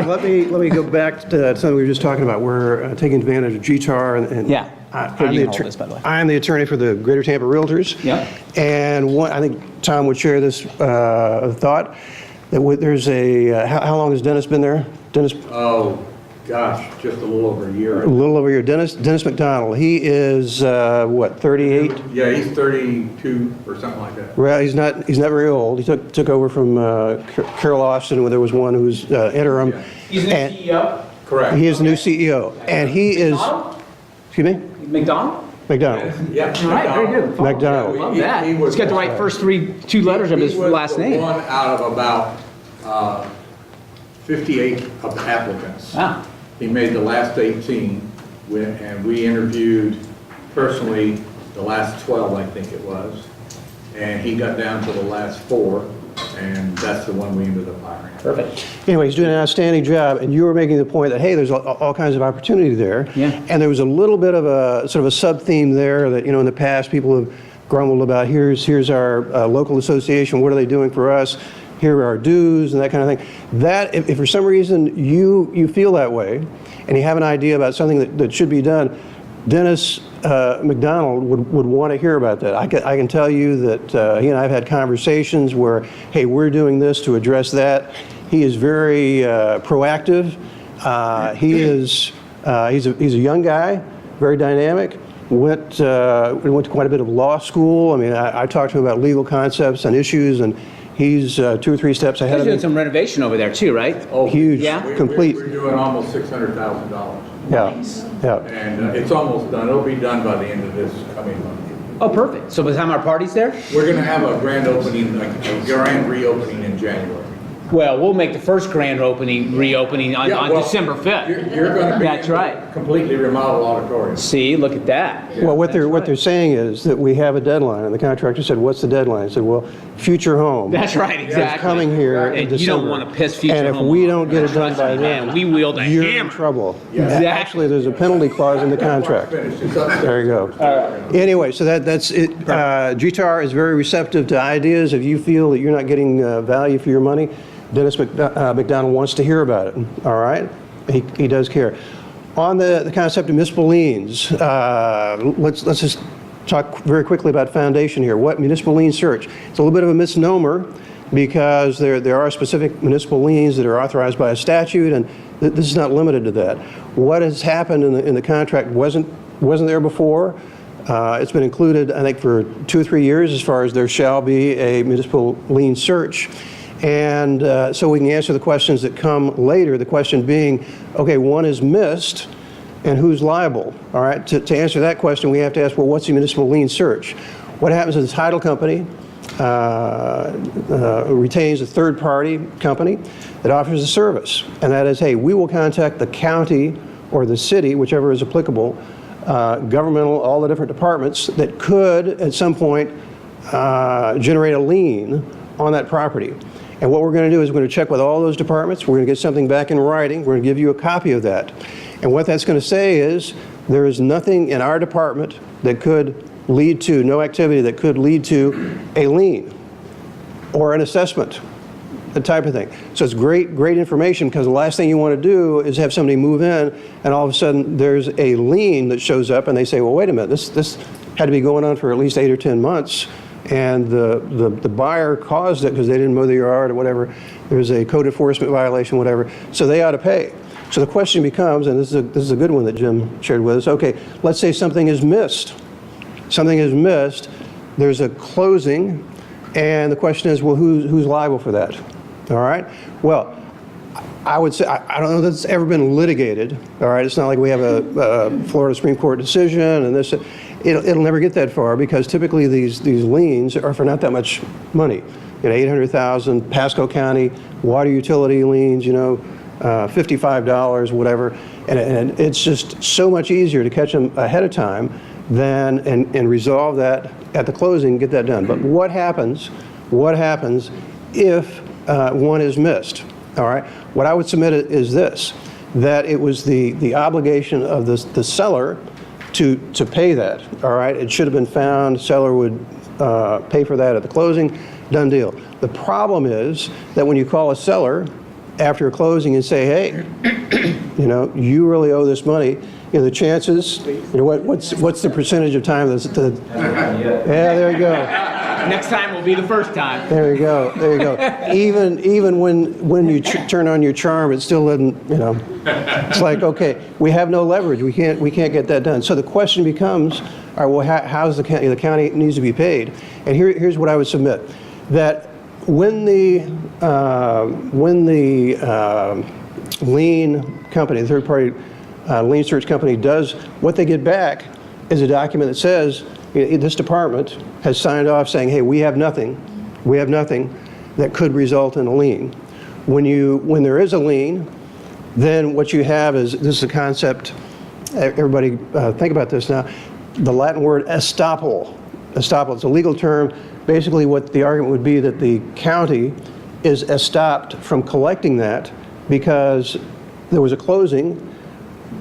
Let me go back to something we were just talking about. We're taking advantage of GTAR and yeah. I'm the attorney for the Greater Tampa Realtors. Yeah. And I think Tom would share this thought that there's how long has Dennis been there? Dennis? Oh, gosh, just a little over a year. A little over a year. Dennis McDonald. He is 38? Yeah, he's 32 or something like that. Well, he's not very old. He took over from Carol Austin when there was one who was interim. Yeah. He's the new CEO? Correct. He is the new CEO, and he McDonald? is. Excuse me. McDonald? Yeah. All right, very good. McDonald. Love that. He's got the right first two letters of his last name. He was one out of about 58 of the applicants. Wow. He made the last 18, and we interviewed personally the last 12, I think it was. And he got down to the last 4, and that's the one we ended up hiring. Perfect. Anyway, he's doing an outstanding job, and you were making the point that, hey, there's all kinds of opportunity there. Yeah. And there was a little bit of a sort of a sub-theme there that, in the past people have grumbled about, here's our local association, what are they doing for us? here are our dues and that kind of thing. That, if for some reason you feel that way and you have an idea about something that should be done, Dennis McDonald would want to hear about that. I can tell you that he and I have had conversations where, hey, we're doing this to address that. He is very proactive. He's a young guy, very dynamic. Went to quite a bit of law school. I mean, I talked to him about legal concepts and issues, and he's 2 or 3 steps ahead He's of me. doing some renovation over there too, right? Oh, Huge, Yeah? complete. We're doing almost $600,000. Yeah, yeah. And it's almost done. It'll be done by the end of this coming month. Oh, perfect. So by the time our party's there? We're going to have a grand opening, like a grand reopening in January. Well, we'll make the first grand reopening on Yeah, well, December 5th. You're going to be That's in a right. completely remodeled auditorium. See, look at that. Well, what they're saying is that we have a deadline, and the contractor said, "What's the deadline?" I said, "Well, Future Home." That's right, is exactly. coming here in And December. you don't want to piss Future And if Home we off. don't get it done by then, Man, we wield a you're hammer. in trouble. Exactly. Actually, there's a penalty clause in the contract. There you go. Anyway, so that's it. GTAR is very receptive to ideas. If you feel that you're not getting value for your money, Dennis McDonald wants to hear about it. All right, he does care. On the concept of municipal liens, let's just talk very quickly about foundation here. What municipal lien search? It's a little bit of a misnomer because there are specific municipal liens that are authorized by a statute, and this is not limited to that. What has happened in the contract wasn't there before. It's been included, I think, for 2 or 3 years as far as there shall be a municipal lien search. And so we can answer the questions that come later, the question being, okay, one is missed, and who's liable? All right, to answer that question, we have to ask, well, what's the municipal lien search? What happens is the title company retains a third-party company that offers a service, and that is, hey, we will contact the county or the city, whichever is applicable, governmental, all the different departments that could, at some point, generate a lien on that property. And what we're going to do is we're going to check with all those departments. We're going to get something back in writing. We're going to give you a copy of that. And what that's going to say is there is nothing in our department that could lead to, no activity that could lead to a lien or an assessment, that type of thing. So it's great information, because the last thing you want to do is have somebody move in and all of a sudden there's a lien that shows up and they say, well, wait a minute, this had to be going on for at least 8 or 10 months. And the buyer caused it because they didn't mow the yard or whatever. There's a code enforcement violation, whatever. So they ought to pay. So the question becomes, and this is a good one that Jim shared with us. Okay, let's say something is missed. Something is missed. There's a closing, and the question is, well, who's liable for that? All right. Well, I would say I don't know that it's ever been litigated. All right. It's not like we have a Florida Supreme Court decision and this. It'll never get that far, because typically these liens are for not that much money. You know, $800,000, Pasco County water utility liens. You know, $55, whatever, and it's just so much easier to catch them ahead of time than and resolve that at the closing, get that done. But what happens if one is missed? All right. What I would submit is this: that it was the obligation of the seller to pay that. All right. It should have been found. Seller would pay for that at the closing. Done deal. The problem is that when you call a seller after a closing and say, hey, you know, you really owe this money, you know, the chances, you know, what's the percentage of time that's yeah, there you go. Next time will be the first time. There you go. There you go. Even when you turn on your charm, it still doesn't, you know. It's like, okay, we have no leverage. We can't get that done. So the question becomes, all right, well, how's the county needs to be paid? And here's what I would submit: that when the lien company, the third-party lien search company, does, what they get back is a document that says, this department has signed off saying, hey, we have nothing that could result in a lien. When there is a lien, then what you have is, this is a concept, everybody think about this now, the Latin word estoppel. Estoppel, it's a legal term. Basically what the argument would be that the county is estopped from collecting that because there was a closing,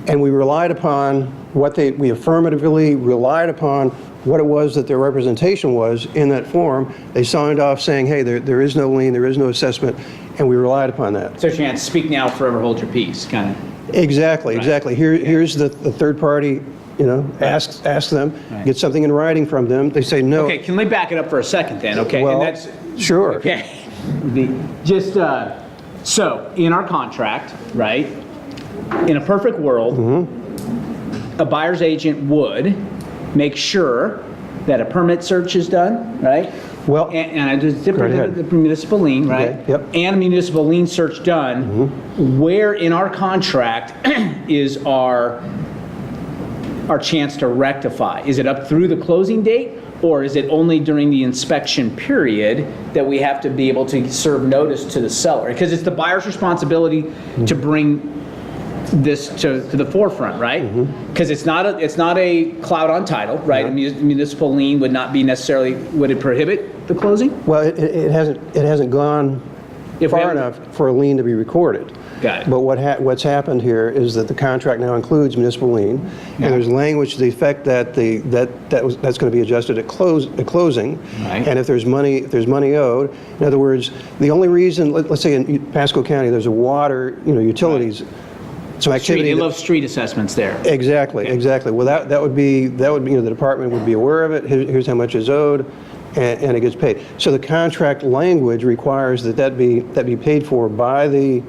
And we relied upon we affirmatively relied upon what it was that their representation was in that form. They signed off saying, hey, there is no lien, there is no assessment, and we relied upon that. So Shannon, speak now, forever hold your peace, kind of. Exactly, exactly. Here's the third party, ask them, get something in writing from them. They say no. Okay, can we back it up for a second then? Okay, Well, and that's sure. okay. Just so in our contract, right? In a perfect world, a buyer's agent would make sure that a permit search is done, right? Well, and it's different than the municipal lien, right? Okay, yep. And a municipal lien search done. Where in our contract is our chance to rectify? Is it up through the closing date, or is it only during the inspection period that we have to be able to serve notice to the seller? Because it's the buyer's responsibility to bring this to the forefront, right? Because it's not a cloud on title, right? A municipal lien would not be necessarily, would it prohibit the closing? Well, it hasn't gone far enough for a lien to be recorded. Got it. But what's happened here is that the contract now includes municipal lien, and there's language to the effect that that's going to be adjusted at closing. Right. And if there's money owed, in other words, the only reason, let's say in Pasco County, there's a water, utilities. Some activity. They love street assessments there. Exactly, exactly. Well, that would be the department would be aware of it. Here's how much is owed, and it gets paid. So the contract language requires that be paid for by the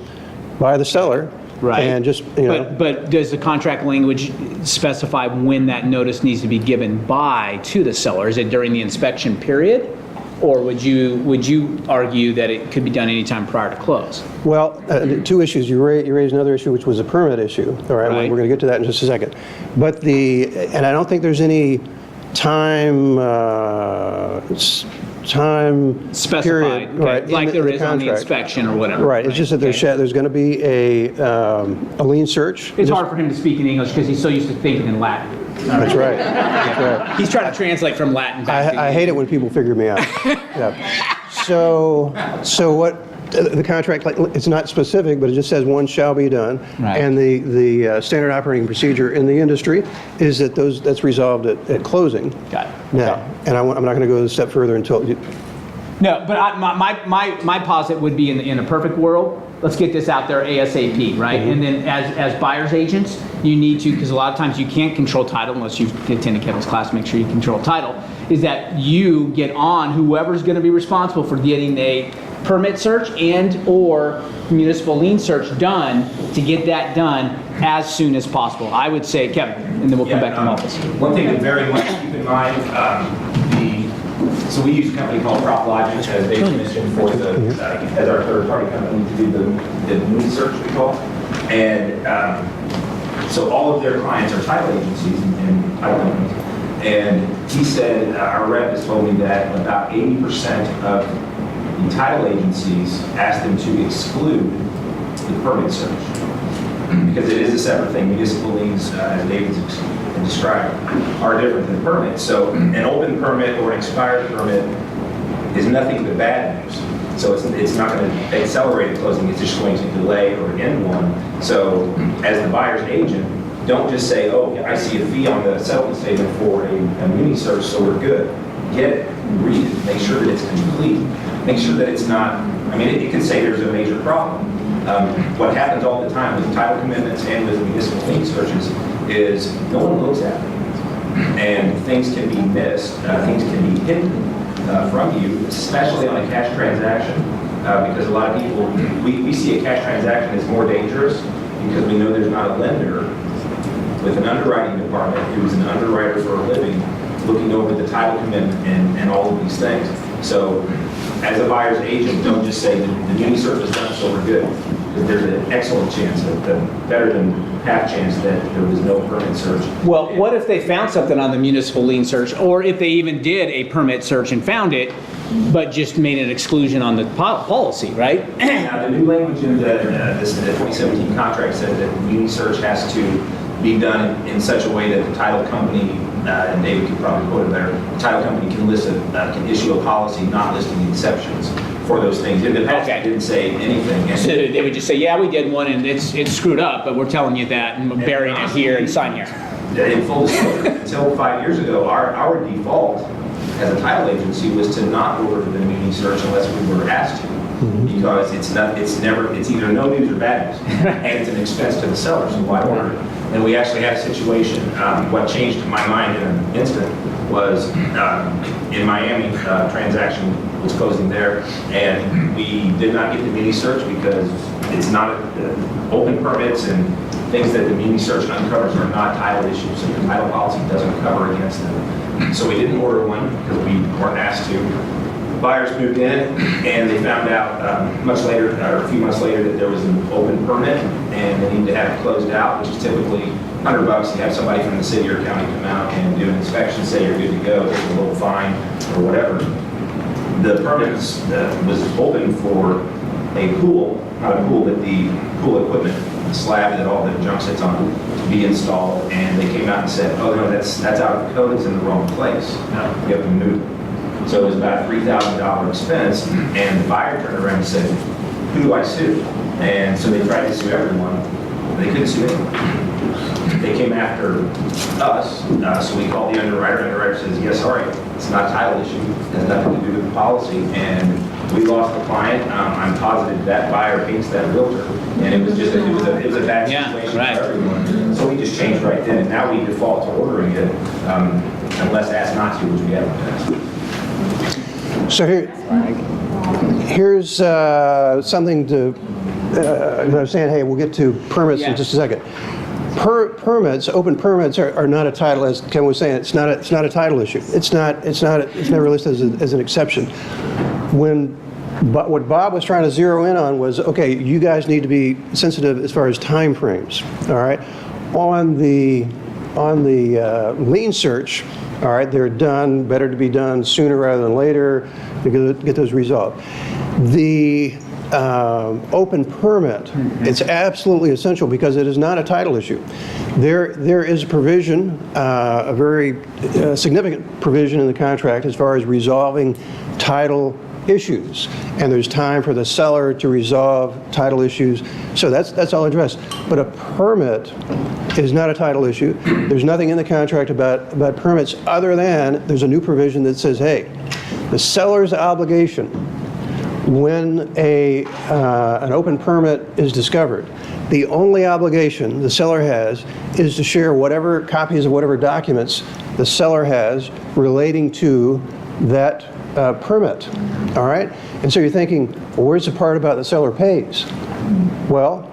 seller. Right. And just But does the contract language specify when that notice needs to be given by to the seller? Is it during the inspection period? Or would you argue that it could be done anytime prior to close? Well, two issues. You raised another issue, which was a permit issue. All right, Right. we're going to get to that in just a second. But and I don't think there's any time Specified, period, okay. right, Like there in is on the contract. inspection or whatever. Right. It's just that there's going to be a lien search. It's hard for him to speak in English because he's so used to thinking in Latin. That's right. That's right. He's trying to translate from Latin back to I hate it when people figure me out. Yeah. So what the contract, it's not specific, but it just says one shall be done. Right. And the standard operating procedure in the industry is that that's resolved at closing. Got it. Now, Okay. and I'm not going to go a step further until. No, but my posit would be in a perfect world, let's get this out there ASAP, right? And then as buyer's agents, you need to, because a lot of times you can't control title unless you attend a Kettles class, make sure you control title, is that you get on whoever's going to be responsible for getting a permit search and or municipal lien search done to get that done as soon as possible. I would say, Kevin, and then we'll come back to the office. One thing to very much keep in mind, so we use a company called PropLogic, as Dave mentioned, for as our third-party company to do the lien search, we call. And so all of their clients are title agencies and title companies. And he said, our rep has told me that about 80% of the title agencies asked them to exclude the permit search because it is a separate thing. Municipal liens, as David's described, are different than permits. So an open permit or an expired permit is nothing but bad news. So it's not going to accelerate a closing, it's just going to delay or end one. So as the buyer's agent, don't just say, oh, I see a fee on the settlement statement for a mini search, so we're good. Get it, read it, make sure that it's complete. Make sure that it's not, I mean, it could say there's a major problem. What happens all the time with title commitments and with municipal lien searches is no one looks at them. And things can be missed, things can be hidden from you, especially on a cash transaction, because a lot of people, we see a cash transaction as more dangerous because we know there's not a lender with an underwriting department who's an underwriter for a living looking over the title commitment and all of these things. So as a buyer's agent, don't just say the mini search is done, so we're good. Because there's an excellent chance, better than half chance, that there was no permit search. Well, what if they found something on the municipal lien search, or if they even did a permit search and found it, but just made an exclusion on the policy, right? Now, the new language in the 2017 contract said that mini search has to be done in such a way that the title company, and David could probably quote it better, the title company can issue a policy not listing exceptions for those things. In the past, it didn't say anything. And So they would just say, yeah, we did one and it's screwed up, but we're telling you that and we're burying it here and sign here. in full disclosure, until 5 years ago, our default as a title agency was to not order the muni search unless we were asked to. Because it's either no news or bad news, and it's an expense to the seller, so why order it? And we actually had a situation, what changed my mind in an instant was in Miami, transaction was closing there, and we did not get the mini search because it's not open permits and things that the mini search uncovers are not title issues, so the title policy doesn't cover against them. So we didn't order one because we weren't asked to. Buyers moved in and they found out much later, or a few months later, that there was an open permit and they need to have it closed out, which is typically $100 to have somebody from the city or county come out and do an inspection, say you're good to go, there's a little fine or whatever. The permit was open for a pool, not a pool, but the pool equipment, the slab that all the junk sits on, to be installed, and they came out and said, oh no, that's out of code, it's in the wrong place. You have to move it. So it was about a $3,000 expense, and the buyer turned around and said, who do I sue? And so they tried to sue everyone, but they couldn't sue anyone. They came after us, so we called the underwriter. The underwriter says, yes, all right, it's not a title issue, it has nothing to do with the policy, and we lost the client. I'm positive that buyer hates that realtor, and it was a bad situation for everyone. So we just changed right then, and now we default to ordering it unless asked not to, which we haven't been. So here's something to, I'm saying, hey, we'll get to permits in just a second. Permits, open permits are not a title, as Ken was saying, it's not a title issue. It's never listed as an exception. What Bob was trying to zero in on was, okay, you guys need to be sensitive as far as time frames, all right? On the lien search, all right, they're done, better to be done sooner rather than later to get those resolved. The open permit, it's absolutely essential because it is not a title issue. There is a provision, a very significant provision in the contract as far as resolving title issues, and there's time for the seller to resolve title issues, so that's all addressed. But a permit is not a title issue. There's nothing in the contract about permits other than there's a new provision that says, hey, the seller's obligation when an open permit is discovered, the only obligation the seller has is to share whatever copies of whatever documents the seller has relating to that permit, all right? And so you're thinking, well, where's the part about the seller pays? Well,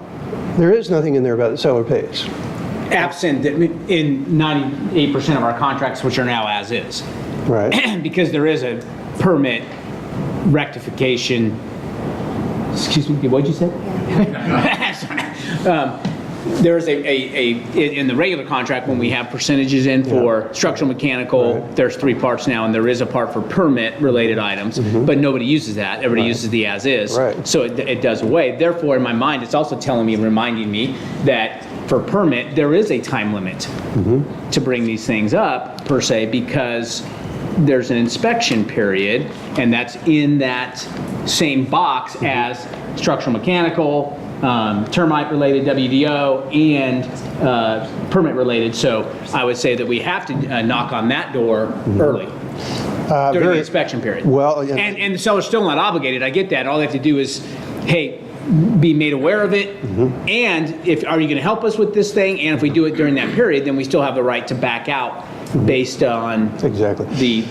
there is nothing in there about the seller pays. Absent in 98% of our contracts, which are now as is. Right. Because there is a permit rectification, excuse me, what'd you say? There's in the regular contract, when we have percentages in for structural, mechanical, there's 3 parts now, and there is a part for permit related items, but nobody uses that. Everybody uses the as is. So it does away. Therefore, in my mind, it's also telling me, reminding me that for permit, there is a time limit to bring these things up, per se, because there's an inspection period, and that's in that same box as structural, mechanical, termite related WDO, and permit related. So I would say that we have to knock on that door early during the inspection period. Well, and the seller's still not obligated. I get that. All they have to do is, hey, be made aware of it, and are you going to help us with this thing? And if we do it during that period, then we still have the right to back out based on the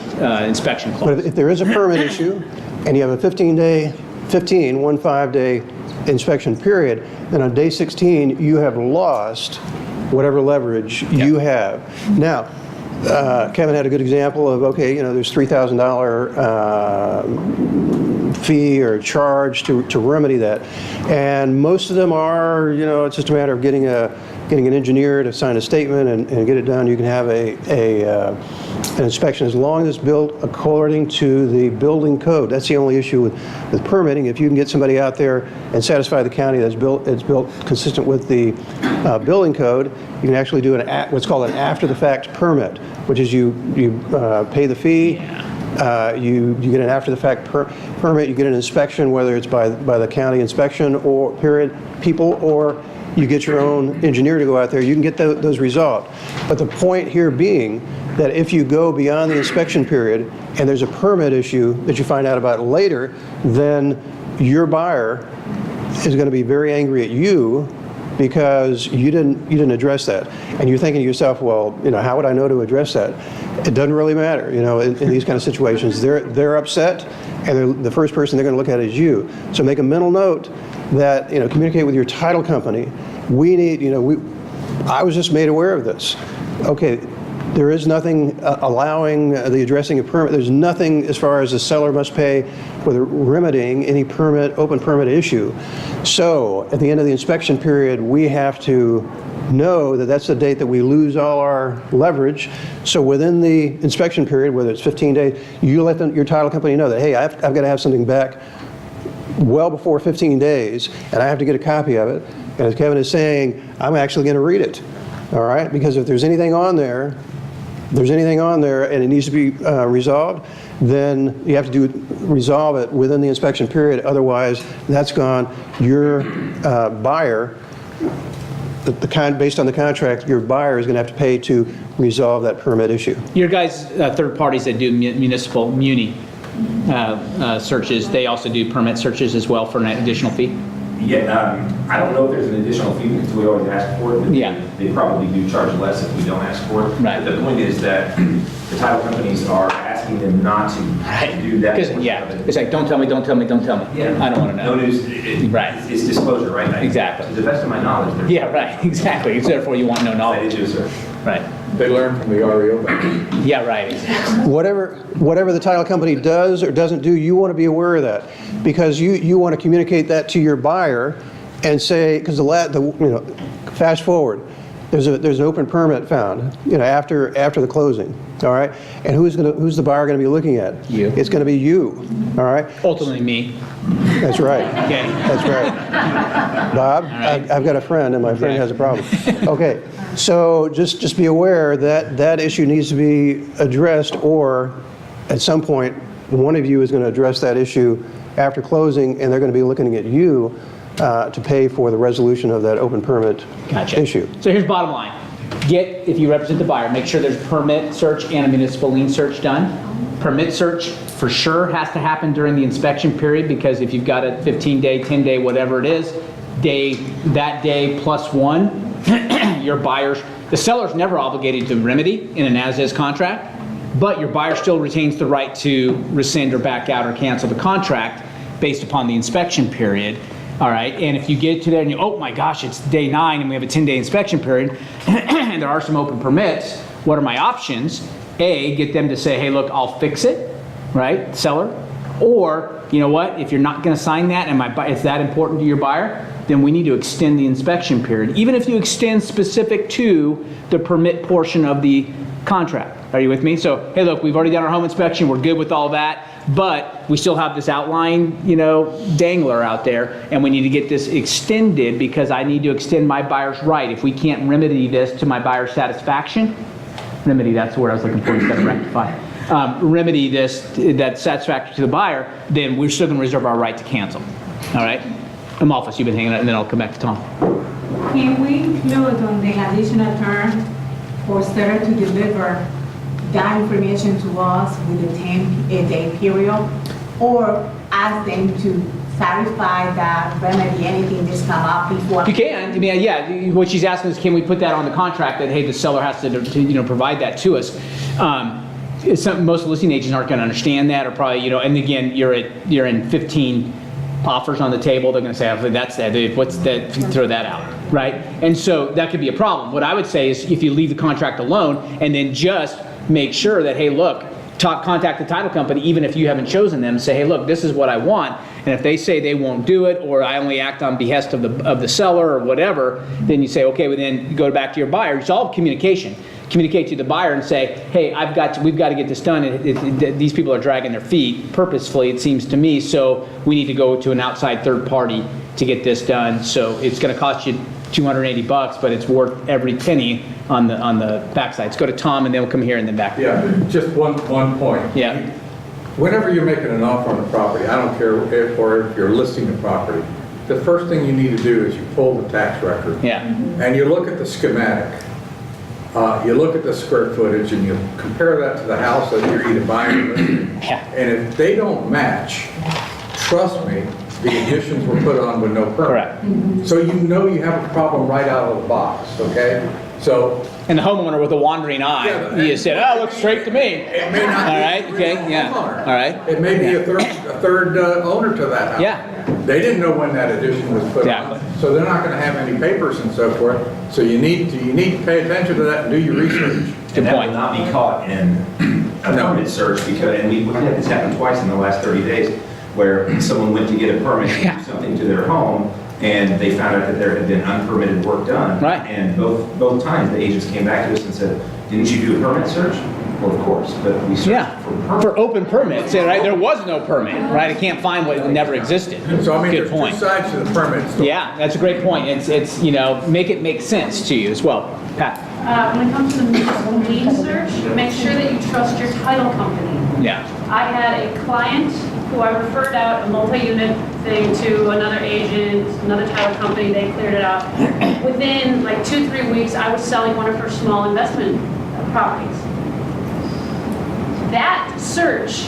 inspection clause. But if there is a permit issue and you have a 15-day inspection period, then on day 16 you have lost whatever leverage you have. Now, Kevin had a good example of, okay, there's $3,000 fee or charge to remedy that, and most of them are, it's just a matter of getting an engineer to sign a statement and get it done. You can have an inspection as long as it's built according to the building code. That's the only issue with permitting. If you can get somebody out there and satisfy the county that it's built consistent with the building code, you can actually do what's called an after-the-fact permit, which is you pay the fee, You get an after-the-fact permit, you get an inspection, whether it's by the county inspection or people, or you get your own engineer to go out there, you can get those resolved. But the point here being that if you go beyond the inspection period and there's a permit issue that you find out about later, then your buyer is going to be very angry at you because you didn't address that. And you're thinking to yourself, well, how would I know to address that? It doesn't really matter, in these kind of situations. They're upset, and the first person they're going to look at is you. So make a mental note that, communicate with your title company. We need, I was just made aware of this. Okay, there is nothing allowing the addressing of permit. There's nothing as far as the seller must pay for the remedying any open permit issue. So at the end of the inspection period, we have to know that that's the date that we lose all our leverage. So within the inspection period, whether it's 15 days, you let your title company know that, hey, I've got to have something back well before 15 days, and I have to get a copy of it. And as Kevin is saying, I'm actually going to read it, all right? Because if there's anything on there, and it needs to be resolved, then you have to resolve it within the inspection period. Otherwise, that's gone. Your buyer, based on the contract, your buyer is going to have to pay to resolve that permit issue. Your guys, third parties that do municipal muni searches, they also do permit searches as well for an additional fee? Yeah, I don't know if there's an additional fee because we always ask for it, but they probably do charge less if we don't ask for it. Right. The point is that the title companies are asking them not to do that. It's like, don't tell me. Yeah. I don't want to know. No news. It's disclosure, right? Exactly. To the best of my knowledge. Yeah, right, exactly. Therefore, you want no knowledge. They do, sir. Right. They learn from the REO bank. Yeah, right, exactly. Whatever the title company does or doesn't do, you want to be aware of that, because you want to communicate that to your buyer and say, because fast forward, there's an open permit found, after the closing, all right? And who's the buyer going to be looking at? You. It's going to be you, all right? Ultimately me. That's right. Okay. That's right. Bob, right. I've got a friend, and my friend has a problem. Okay, so just be aware that that issue needs to be addressed, or at some point, one of you is going to address that issue after closing, and they're going to be looking at you to pay for the resolution of that open permit issue. So here's bottom line. If you represent the buyer, make sure there's permit search and a municipal lien search done. Permit search for sure has to happen during the inspection period, because if you've got a 15-day, 10-day, whatever it is, that day plus one, your buyers, the seller's never obligated to remedy in an as-is contract, but your buyer still retains the right to rescind or back out or cancel the contract based upon the inspection period. All right, and if you get to there and oh my gosh, it's day 9 and we have a 10-day inspection period, and there are some open permits, what are my options? A, get them to say, hey, look, I'll fix it, right, seller. Or, you know what, if you're not going to sign that and it's that important to your buyer, then we need to extend the inspection period, even if you extend specific to the permit portion of the contract. Are you with me? So, hey, look, we've already done our home inspection. We're good with all that, but we still have this outline, dangler out there, and we need to get this extended because I need to extend my buyer's right. If we can't remedy this to my buyer's satisfaction, that's the word I was looking for instead of rectify. Remedy this, that's satisfactory to the buyer, then we're still going to reserve our right to cancel. All right? Amalphus, you've been hanging out, and then I'll come back to Tom. Can we include on the additional term for seller to deliver that information to us with a 10-day period, or ask them to satisfy that remedy anything that's come up before? You can. I mean, yeah. What she's asking is, can we put that on the contract that, hey, the seller has to provide that to us. Most listing agents aren't going to understand that, or probably, and again, you're in 15 offers on the table. They're going to say, oh, that's that. What's that? Throw that out, right? And so that could be a problem. What I would say is, if you leave the contract alone and then just make sure that, hey, look, contact the title company, even if you haven't chosen them, and say, hey, look, this is what I want. And if they say they won't do it, or I only act on behest of the seller or whatever, then you say, okay, well, then go back to your buyer. It's all communication. Communicate to the buyer and say, hey, we've got to get this done. These people are dragging their feet purposefully, it seems to me, so we need to go to an outside third party to get this done. So it's going to cost you $280, but it's worth every penny on the backside. Let's go to Tom, and then we'll come here and then back. Yeah, just one point. Yeah. Whenever you're making an offer on a property, I don't care if you're listing the property, the first thing you need to do is you pull the tax record. Yeah. And you look at the schematic. You look at the square footage and you compare that to the house that you're either buying or listing. Yeah. And if they don't match, trust me, the additions were put on with no permit. Correct. So you know you have a problem right out of the box, okay? So. And the homeowner with a wandering eye, he just said, "Oh, looks straight to me." It may not. All right. Okay. Yeah. Homeowner. All right. It may be a third owner to that house. Yeah. They didn't know when that addition was put Yeah. on, so they're not going to have any papers and so forth. So you need to pay attention to that and do your research. And that will not be caught in a permit search because, and we've had this happen twice in the last 30 days, where someone went to get a permit to do something to their home, and they found out that there had been unpermitted work done. Right. And both times the agents came back to us and said, "Didn't you do a permit search?" Well, of course, but we searched for open permits, right? There was no permit, right? I can't find what never existed. So I mean, Good there's point. two sides to the permits. Yeah, that's a great point. It's make it make sense to you as well. Pat. When it comes to the municipal lien search, make sure that you trust your title company. Yeah. I had a client who I referred out a multi-unit thing to another agent, another title company, they cleared it out. Within like 2-3 weeks, I was selling one of her small investment properties. That search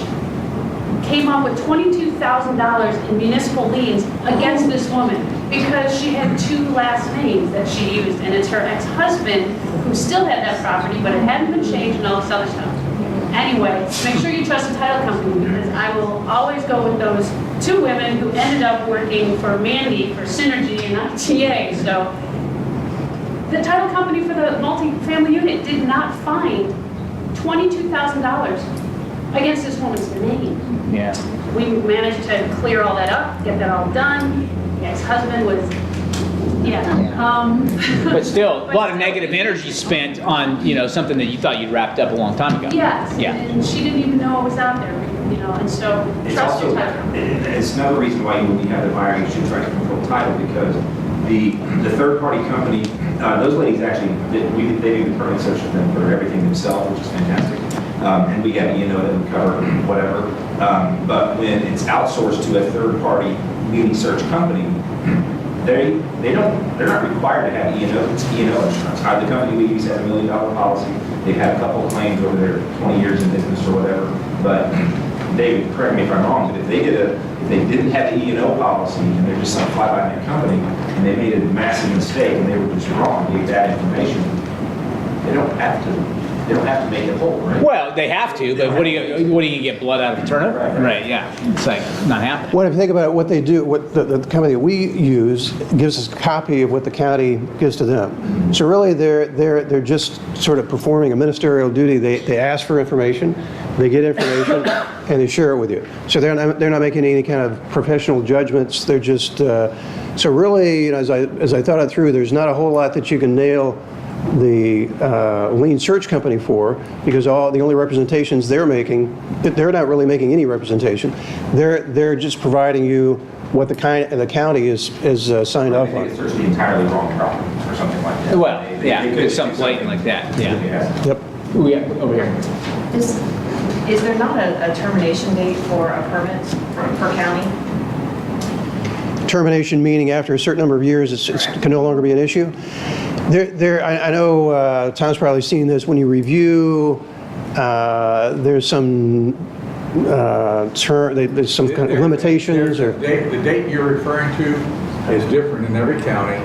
came up with $22,000 in municipal liens against this woman because she had 2 last names that she used, and it's her ex-husband who still had that property, but it hadn't been changed and all this other stuff. Anyway, make sure you trust the title company because I will always go with those 2 women who ended up working for Mandy, for Synergy, and ITA. So the title company for the multi-family unit did not find $22,000 against this woman's name. Yeah. We managed to clear all that up, get that all done. The ex-husband was, But still, a lot of negative energy spent on something that you thought you'd wrapped up a long time ago. yes, Yeah. and she didn't even know it was out there, and so It's trust your also, title company. it's another reason why when you have the buyer, you should try to control title because the third-party company, those ladies actually, they do the permit search for them for everything themselves, which is fantastic. And we have that would cover whatever. But when it's outsourced to a third-party lien search company, they're not required to have E&O insurance. The company we use has $1 million policy. They've had a couple of claims over their 20 years in business or whatever. But David, correct me if I'm wrong, but if they didn't have the E&O policy and they're just some fly-by-night company and they made a massive mistake and they were just wrong, gave bad information, they don't have to make it whole, right? Well, they have to, but what do you get blood out of the turnip? Right. Yeah. It's like not happening. Well, if you think about it, what they do, what the company that we use gives us a copy of what the county gives to them. So really, they're just sort of performing a ministerial duty. They ask for information, they get information, and they share it with you. So they're not making any kind of professional judgments. They're just so really, as I thought it through, there's not a whole lot that you can nail the lien search company for because the only representations they're making, they're not really making any representation. They're just providing you what the county is signed off on. They search the entirely wrong property or something like that. Well, it's something blatant like that. Yeah. Yep. We got over here. Is there not a termination date for a permit for county? Termination meaning after a certain number of years, it can no longer be an issue. I know Tom's probably seen this. When you review, there's some there's some kind of limitations The date you're referring to is different in every county,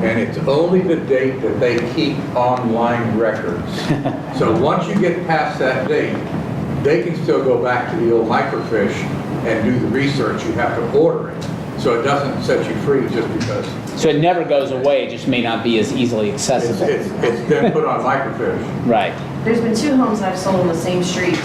and it's only the date that they keep online records. So once you get past that date, they can still go back to the old microfiche and do the research. You have to order it. So it doesn't set you free just because. So it never goes away, it just may not be as easily accessible. It's been put on microfiche. Right. There's been 2 homes I've sold on the same street.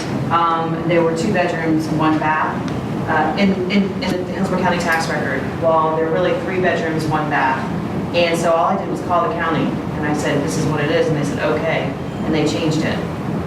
They were 2 bedrooms, 1 bath in the Hillsborough County tax record. Well, they're really 3 bedrooms, 1 bath. And so all I did was call the county and I said, this is what it is. And they said, okay. And they changed it.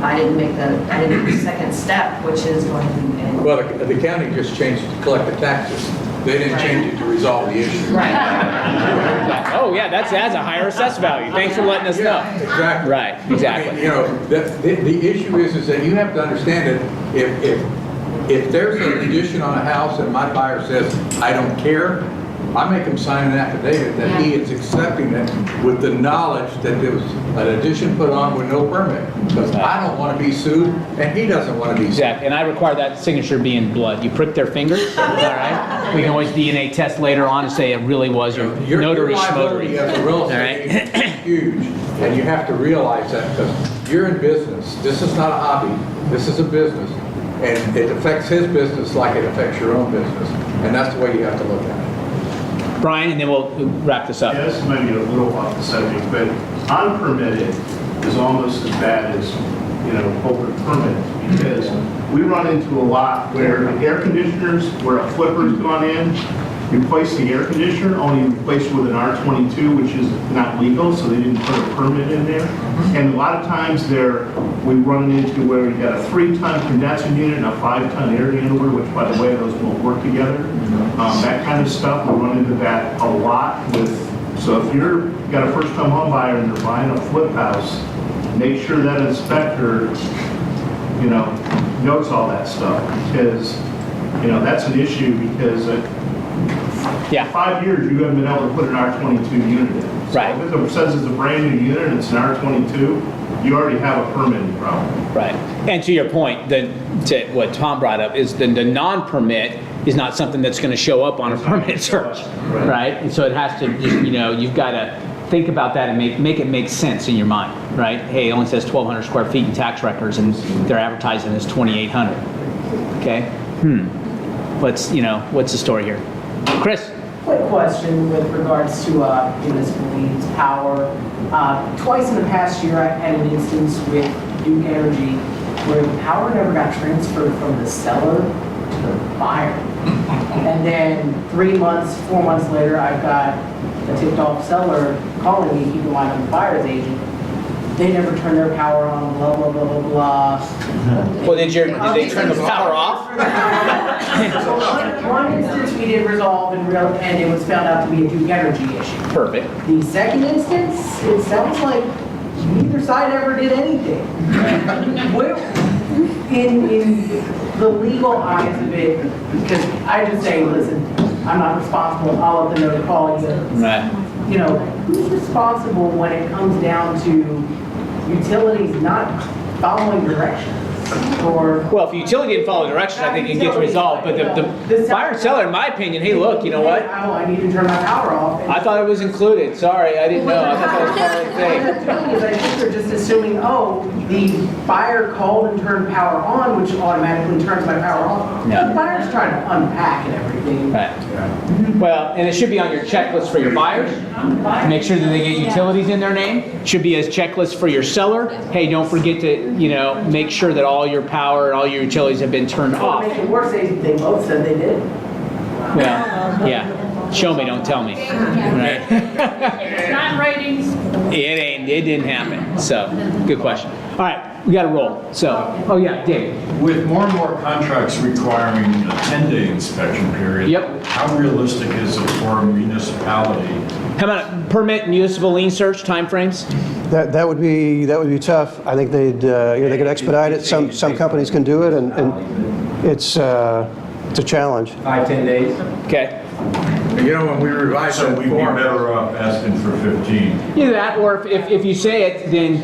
I didn't make the second step, which is going and. Well, the county just changed it to collect the taxes. They didn't change it to resolve the issue. Right. Oh, yeah, that's a higher assessed value. Thanks for letting us know. Exactly. Right, exactly. The issue is that you have to understand that if If there's an addition on a house and my buyer says, I don't care, I make him sign an affidavit that he is accepting it with the knowledge that there was an addition put on with no permit. Because I don't want to be sued, and he doesn't want to be sued. Exactly, and I require that signature be in blood. You prick their fingers, all right? We can always DNA test later on and say it really was your notary schmotery. Your liability as a real estate agent is huge, and you have to realize that because you're in business. This is not a hobby. This is a business, and it affects his business like it affects your own business, and that's the way you have to look at it. Brian, and then we'll wrap this up. Yeah, this might be a little off the subject, but unpermitted is almost as bad as, open permit, because we run into a lot where air conditioners, where a flipper's gone in, replace the air conditioner, only replaced with an R22, which is not legal, so they didn't put a permit in there. And a lot of times we run into where you got a 3-ton condenser unit and a 5-ton air handler, which, by the way, those won't work together. That kind of stuff, we run into that a lot with. So if you're got a first-time home buyer and they're buying a flip house, make sure that inspector, knows all that stuff, because, that's an issue, because 5 years you haven't been able to put an R22 unit in. So Right. if it says it's a brand new unit and it's an R22, you already have a permitting problem. Right. And to your point, what Tom brought up is the non-permit is not something that's going to show up on a permit search, right? And so it has to, you've got to think about that and make it make sense in your mind, right? Hey, it only says 1,200 square feet in tax records, and they're advertising as 2,800. Okay. What's the story here, Chris? Quick question with regards to municipal liens, power. Twice in the past year, I had an instance with Duke Energy where the power never got transferred from the seller to the buyer. And then 3 months, 4 months later, I've got a tipped off seller calling me, keep in mind I'm the buyer's agent. They never turn their power on, blah, blah, blah, blah, blah. Well, did they turn the power off? So one instance we did resolve and it was found out to be a Duke Energy issue. Perfect. The second instance, it sounds like neither side ever did anything. Where, in the legal eyes of it, because I just say, listen, I'm not responsible, I'll let them know to call you. Right. Who's responsible when it comes down to utilities not following directions? Well, if the utility didn't follow directions, I think it gets resolved. But the buyer and seller, in my opinion, hey, look, you know what? I need to turn my power off. I thought it was included. Sorry, I didn't know. I thought that was part of the thing. I think they're just assuming, the buyer called and turned power on, which automatically turns my power off. No. The buyer's trying to unpack and everything. Right. Well, and it should be on your checklist for your buyers. Make sure that they get utilities in their name. Should be a checklist for your seller. Hey, don't forget to, make sure that all your power and all your utilities have been turned off. Make it worse, they both said they did. Well, yeah. Show me, don't tell me. Right? It's not ratings. It didn't happen. So, good question. All right, we got to roll. So, Dave. With more and more contracts requiring a 10-day inspection period, Yep. How realistic is it for a municipality? How about permit municipal lien search timeframes? That would be tough. I think they could expedite it. Some companies can do it, and it's a challenge. 5-10 days. Okay. When we revise So that we'd be form, better off asking for 15. Either that, or if you say it, then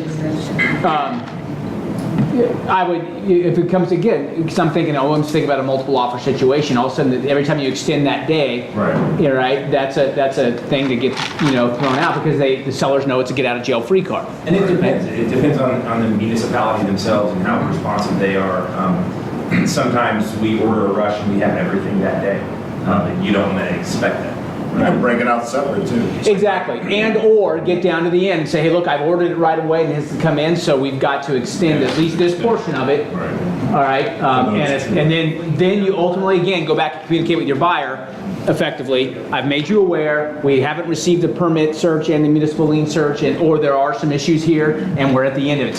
I would, if it comes again, because I'm thinking, I'm just thinking about a multiple offer situation. All of a sudden, every time you extend that day, right, that's a thing to get thrown out because the sellers know it's a get out of jail free card. And it depends. It depends on the municipality themselves and how responsive they are. Sometimes we order a rush and we have everything that day. And you don't expect that. And break it out separate too. Exactly, and or get down to the end and say, hey, look, I've ordered it right away and it has to come in, so we've got to extend at least this portion of it. All right, and then you ultimately, again, go back and communicate with your buyer effectively. I've made you aware, we haven't received the permit search and the municipal lien search, or there are some issues here, and we're at the end of it.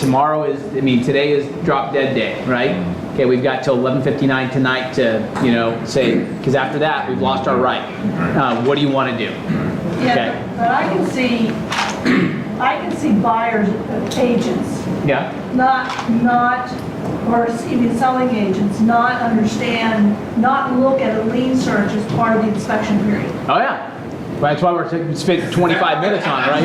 Today is drop dead day, right? Okay, we've got till 11:59 tonight to, say, because after that, we've lost our right. What do you want to do? Yeah, but I can see buyers, agents, Yeah. not or even selling agents not understand, not look at a lien search as part of the inspection period. Oh, yeah. Well, that's why we're spending 25 minutes on it right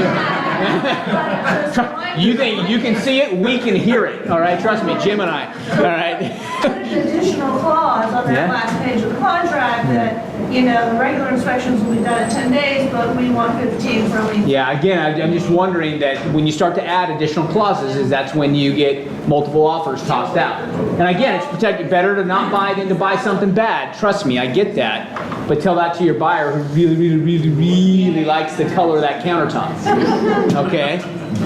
here. You think you can see it? We can hear it. All right, trust me, Jim and I. All right. Put an additional clause on that last page of the contract that, you know, the regular inspections will be done in 10 days, but we want 15 for a lien. Yeah, again, I'm just wondering that when you start to add additional clauses, is that's when you get multiple offers tossed out. And again, it's protected, better to not buy than to buy something bad. Trust me, I get that. But tell that to your buyer who really likes the color of that countertop. Okay?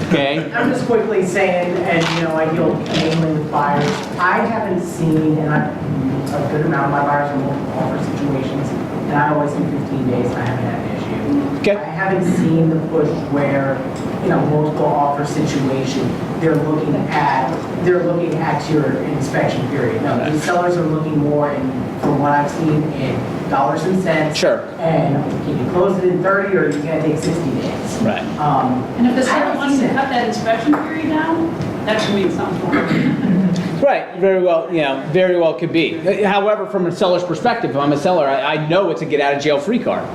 Okay? I'm just quickly saying, and you know, I deal mainly with buyers. I haven't seen, and a good amount of my buyers are multiple offer situations, and I always do 15 days and I haven't had an issue. Okay. I haven't seen the push where, in a multiple offer situation, they're looking at your inspection period. No, the sellers are looking more in, from what I've seen, in dollars and cents. Sure. And can you close it in 30 or are you gonna take 60 days? Right. And if the seller wants to cut that inspection period down, that should mean something for them. Right, very well, you know, very well could be. However, from a seller's perspective, if I'm a seller, I know it's a get out of jail free card.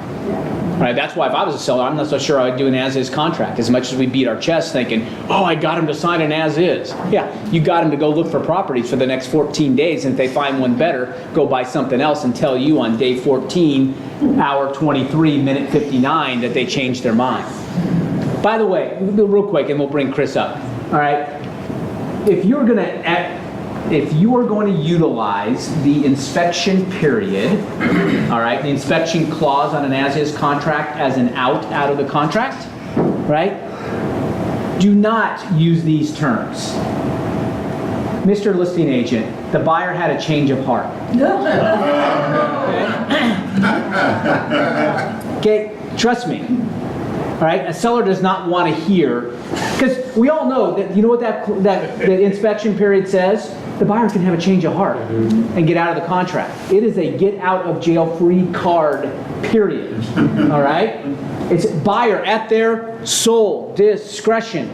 Right, that's why if I was a seller, I'm not so sure I'd do an as-is contract, as much as we beat our chest thinking, oh, I got him to sign an as-is. Yeah, you got him to go look for properties for the next 14 days, and if they find one better, go buy something else and tell you on day 14, hour 23, minute 59, that they changed their mind. By the way, real quick, and we'll bring Chris up, all right? If you are going to utilize the inspection period, all right, the inspection clause on an as-is contract as an out of the contract, right? Do not use these terms. Mr. Listing Agent, the buyer had a change of heart. Okay, trust me. All right, a seller does not want to hear, because we all know that, you know what that inspection period says? The buyer can have a change of heart and get out of the contract. It is a get out of jail free card, period. All right? It's buyer at their sole discretion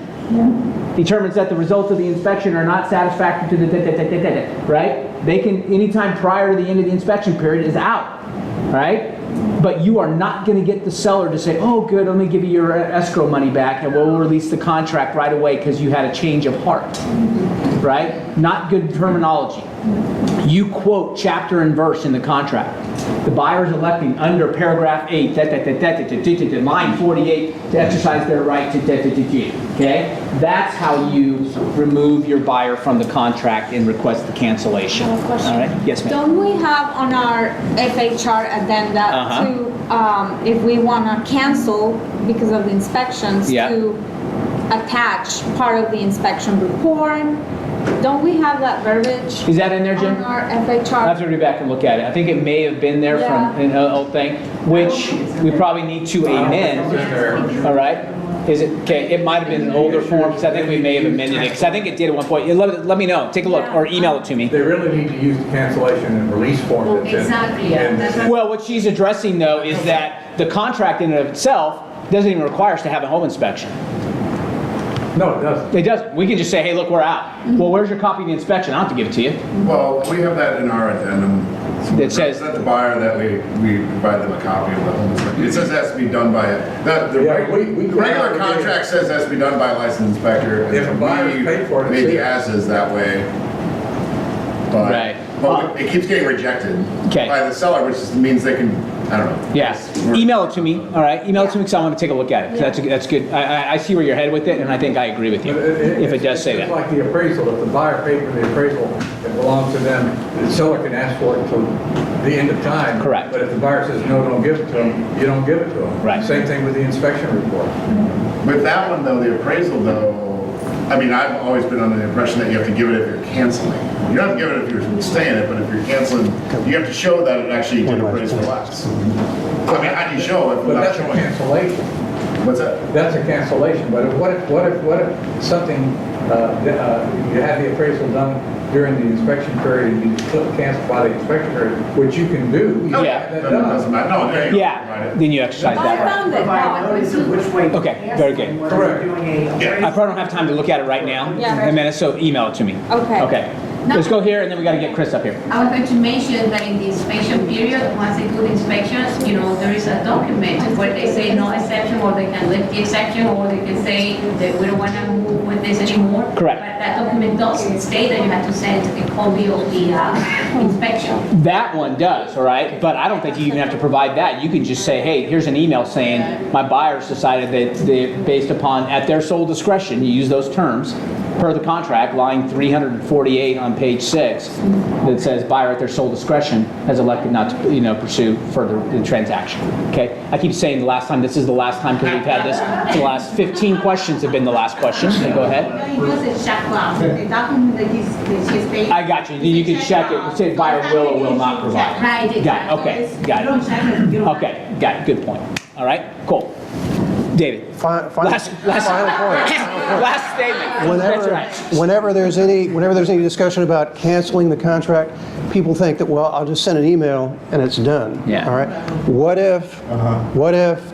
determines that the results of the inspection are not satisfactory to the right? They can, anytime prior to the end of the inspection period, is out. Right? But you are not going to get the seller to say, oh, good, let me give you your escrow money back and we'll release the contract right away because you had a change of heart. Right? Not good terminology. You quote chapter and verse in the contract. The buyer is electing under paragraph 8, line 48, to exercise their right to, okay? That's how you remove your buyer from the contract and request the cancellation. All right? Yes, ma'am. Don't we have on our FHR addenda to, if we want to cancel because of the inspections, to attach part of the inspection report? Don't we have that verbiage? Is that in there, Jim? On our FHR? I'll have to read back and look at it. I think it may have been there from an old thing, which we probably need to amend. All right? Is it, okay, it might have been an older form, because I think we may have amended it, because I think it did at one point. Let me know, take a look, or email it to me. They really need to use the cancellation and release form that's in. Exactly, yeah. Well, what she's addressing, though, is that the contract in and of itself doesn't even require us to have a home inspection. No, it doesn't. It doesn't. We can just say, hey, look, we're out. Well, where's your copy of the inspection? I don't have to give it to you. Well, we have that in our addendum. It says that the buyer that we provide them a copy of the home inspection. It says it has to be done by the regular contract says it has to be done by a licensed inspector. And if a buyer's paid for it, made the as-is that way. But, but it keeps getting rejected by the seller, which means they can, I don't know. Yes. Email it to me, all right? Email it to me because I want to take a look at it. That's good. I see where you're headed with it, and I think I agree with you, if it does say that. It's like the appraisal. If the buyer paid for the appraisal, it belongs to them. The seller can ask for it until the end of time. Correct. But if the buyer says, no, don't give it to them, you don't give it to them. Right. Same thing with the inspection report. With that one, though, the appraisal, though, I mean, I've always been under the impression that you have to give it if you're canceling. You don't have to give it if you're staying it, but if you're canceling, you have to show that it actually did appraise for less. I mean, how do you show it But without that's a showing it? cancellation. What's that? That's a cancellation. But what if something, you had the appraisal done during the inspection period and you cancel by the inspection period, which you can do. Yeah. That doesn't matter. No, there you go. Yeah, then you exercise I that found right. provide notice of which way. Okay, very good. Correct. Doing I probably don't have time to look at it right now in a minute, so email it to me. Okay. Okay. Let's go here, and then we got to get Chris up here. I was going to mention that in the inspection period, once they do the inspections, there is a document where they say no exception, or they can lift the exception, or they can say that we don't want to move with this anymore. Correct. But that document doesn't state that you have to send a copy of the inspection. That one does, all right? But I don't think you even have to provide that. You can just say, hey, here's an email saying my buyers decided that they, based upon, at their sole discretion, you use those terms, per the contract, line 348 on page 6, that says buyer at their sole discretion has elected not to, pursue further the transaction. Okay? I keep saying this is the last time because we've had this. The last 15 questions have been the last question. So go ahead. I got you. You can check it. It says buyer will or will not provide. Right. Got it. Okay. Got it. Okay. Got it. Good point. All right. Cool. David. Final point. Last statement. That's right. Whenever there's any discussion about canceling the contract, people think that, well, I'll just send an email and it's done. Yeah. All right. What if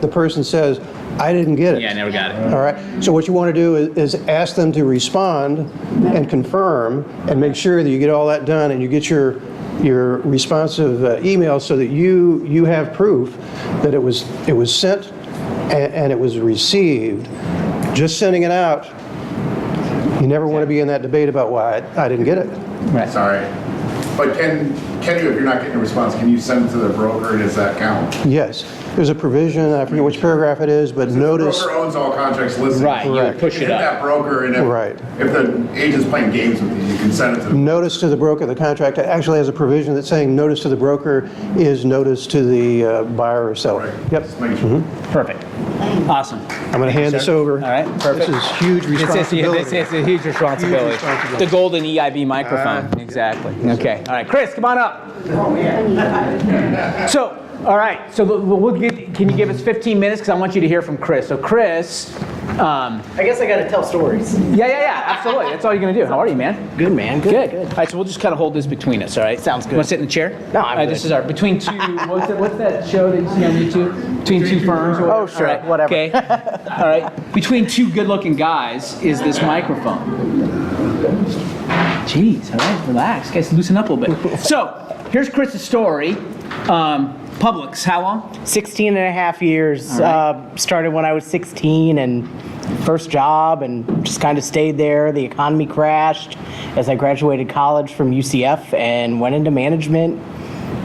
the person says, I didn't get it? Yeah, I never got it. All right. So what you want to do is ask them to respond and confirm and make sure that you get all that done and you get your responsive email so that you have proof that it was sent and it was received. Just sending it out, you never want to be in that debate about why I didn't get it. Right. Sorry. But can you, if you're not getting a response, can you send it to the broker and does that count? Yes. There's a provision, I forget which paragraph it is, but notice. The broker owns all contracts listed. Right, you would push it up. That broker, and if the agent's playing games with you, you can send it to them. Notice to the broker, the contract actually has a provision that's saying notice to the broker is notice to the buyer or seller. Right. Yep. Perfect. Awesome. I'm going to hand this over. All right, perfect. This is huge responsibility. It's a huge responsibility. The golden EIB microphone. Exactly. Okay. All right, Chris, come on up. So, all right. So can you give us 15 minutes? Because I want you to hear from Chris. So, Chris. I guess I got to tell stories. Yeah. Absolutely. That's all you're going to do. How are you, man? Good, man. Good. All right. So we'll just kind of hold this between us. All right. Sounds good. You want to sit in the chair? No, I'm good. This is our between two. What's that show that you see on YouTube? Between two firms. Or Oh, sure. All right. Whatever. Okay. All right. Between two good-looking guys is this microphone. Jeez. All right. Relax, guys. Loosen up a little bit. So here's Chris's story. Publix, how long? 16 and a half years. Right. Started when I was 16 and first job and just kind of stayed there. The economy crashed as I graduated college from UCF and went into management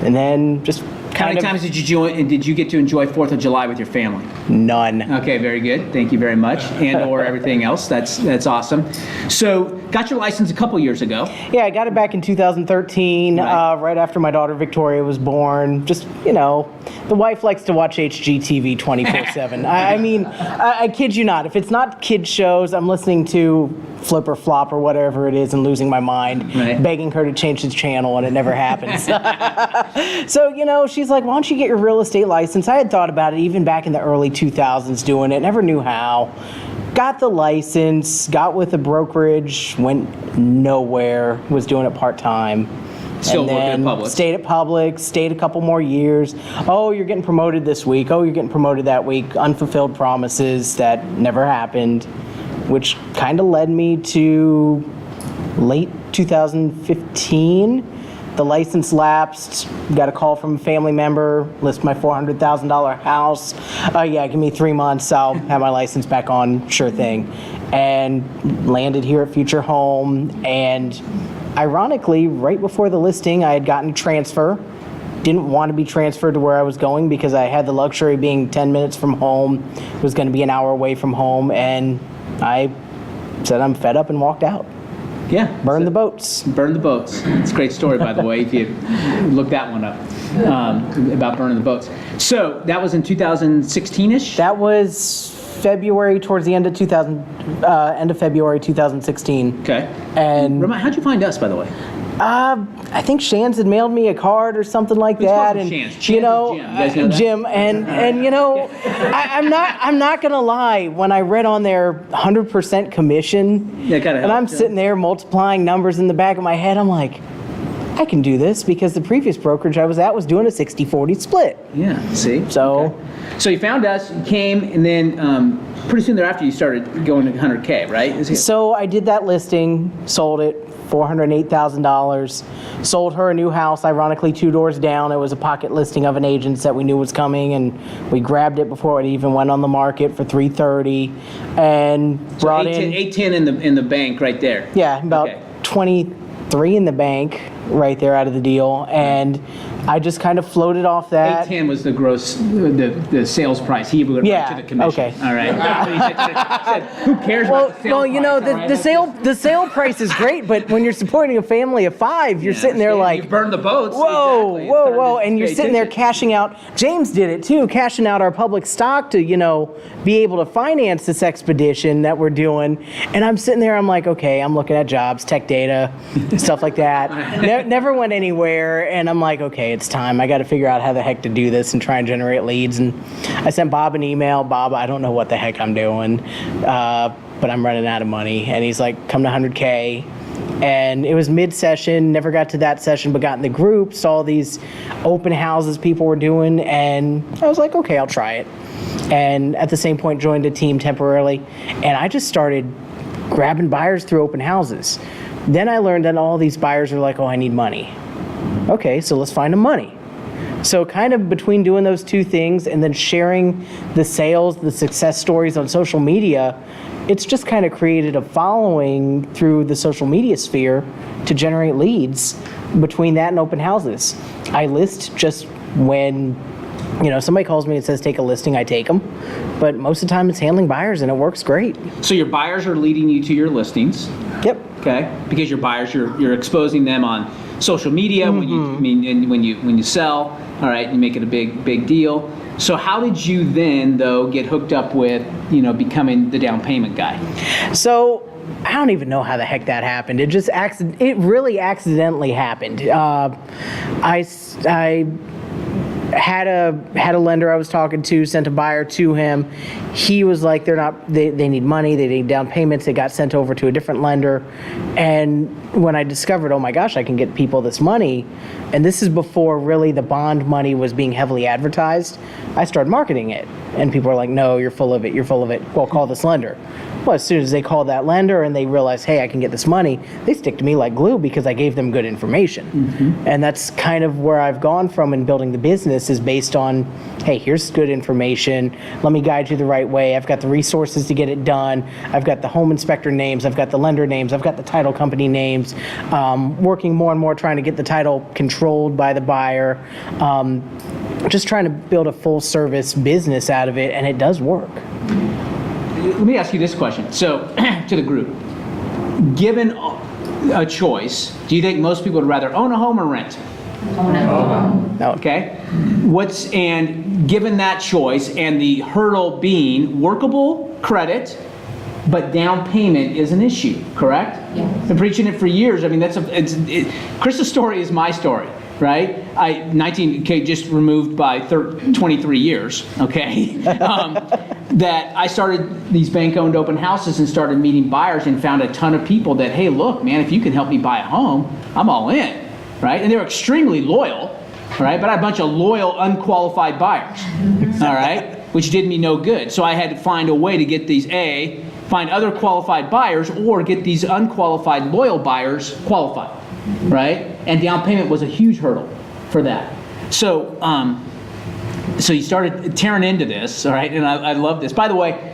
and then just How many times did you get to enjoy 4th of July with your family? None. Okay, very good. Thank you very much. And or everything else. That's awesome. So, got your license a couple years ago. Yeah, I got it back in 2013, right after my daughter Victoria was born. Just, the wife likes to watch HGTV 24/7. I mean, I kid you not. If it's not kid shows, I'm listening to Flip or Flop or whatever it is and losing my mind, begging her to change the channel, and it never happens. So, she's like, why don't you get your real estate license? I had thought about it even back in the early 2000s doing it, never knew how. Got the license, got with a brokerage, went nowhere, was doing it part-time. Still working at Publix. Stayed at Publix, stayed a couple more years. Oh, you're getting promoted this week. Oh, you're getting promoted that week. Unfulfilled promises that never happened, which kind of led me to late 2015. The license lapsed, got a call from a family member, list my $400,000 house. Yeah, give me 3 months, I'll have my license back on, sure thing. And landed here at Future Home, and ironically, right before the listing, I had gotten a transfer. Didn't want to be transferred to where I was going because I had the luxury of being 10 minutes from home, was going to be an hour away from home, and I said I'm fed up and walked out. Yeah. Burn the boats. Burn the boats. It's a great story, by the way, if you look that one up, about burning the boats. So that was in 2016-ish? That was February, towards the end of end of February 2016. Okay. And how'd you find us, by the way? I think Shan's had mailed me a card or something like that, and Shan's. you know, Jim. You guys know that? Jim, and you know, I'm not gonna lie. When I read on there 100% commission, and I'm sitting there multiplying numbers in the back of my head, I'm like, I can do this because the previous brokerage I was at was doing a 60-40 split. Yeah. See. So. So you found us, you came, and then pretty soon thereafter you started going to 100K, right? So I did that listing, sold it, $408,000. Sold her a new house, ironically 2 doors down. It was a pocket listing of an agent that we knew was coming, and we grabbed it before it even went on the market for $330, and brought in 810 in the bank right there. Yeah, about Okay. 23 in the bank right there out of the deal, and I just kind of floated off that. 810 was the gross, the sales price. He went right to the commission. Okay. All right. He said, who cares about the sales Well, you know, price? the sale price is great, but when you're supporting a family of 5, you're sitting there like, you burn the boats. whoa, Exactly. whoa, It's whoa, time to and you're pay sitting there attention. cashing out. James did it too, cashing out our public stock to, be able to finance this expedition that we're doing. And I'm sitting there, I'm like, okay, I'm looking at jobs, tech data, stuff like that. Never went anywhere, and I'm like, okay, it's time. I got to figure out how the heck to do this and try and generate leads. And I sent Bob an email. Bob, I don't know what the heck I'm doing, but I'm running out of money. And he's like, come to 100K. And it was mid-session, never got to that session, but got in the group, saw these open houses people were doing, and I was like, okay, I'll try it. And at the same point, joined a team temporarily, and I just started grabbing buyers through open houses. Then I learned that all these buyers are like, oh, I need money. Okay, so let's find them money. So kind of between doing those two things and then sharing the sales, the success stories on social media, it's just kind of created a following through the social media sphere to generate leads between that and open houses. I list just when, somebody calls me and says take a listing, I take them. But most of the time it's handling buyers, and it works great. So your buyers are leading you to your listings. Yep. Okay. Because your buyers, you're exposing them on social media when you sell. All right, you make it a big deal. So how did you then, though, get hooked up with, becoming the down payment guy? So I don't even know how the heck that happened. It really accidentally happened. I had a lender I was talking to, sent a buyer to him. He was like, they need money, they need down payments. It got sent over to a different lender. And when I discovered, oh my gosh, I can get people this money, and this is before really the bond money was being heavily advertised, I started marketing it. And people are like, no, you're full of it. Well, call this lender. Well, as soon as they call that lender and they realize, hey, I can get this money, they stick to me like glue because I gave them good information. Mm-hmm. And that's kind of where I've gone from in building the business, is based on, hey, here's good information. Let me guide you the right way. I've got the resources to get it done. I've got the home inspector names. I've got the lender names. I've got the title company names. Working more and more trying to get the title controlled by the buyer. Just trying to build a full service business out of it, and it does work. Let me ask you this question. So, to the group, given a choice, do you think most people would rather own a home or rent? Own a home. Okay. And given that choice and the hurdle being workable credit, but down payment is an issue, correct? Yes. Been preaching it for years. I mean, Chris's story is my story, right? 19K just removed by 23 years, okay? That I started these bank-owned open houses and started meeting buyers and found a ton of people that, hey, look, man, if you can help me buy a home, I'm all in, right? And they were extremely loyal, right? But I had a bunch of loyal, unqualified buyers, all right? Which did me no good. So I had to find a way to get these, find other qualified buyers, or get these unqualified loyal buyers qualified, right? And down payment was a huge hurdle for that. So, so you started tearing into this, all right? And I love this. By the way,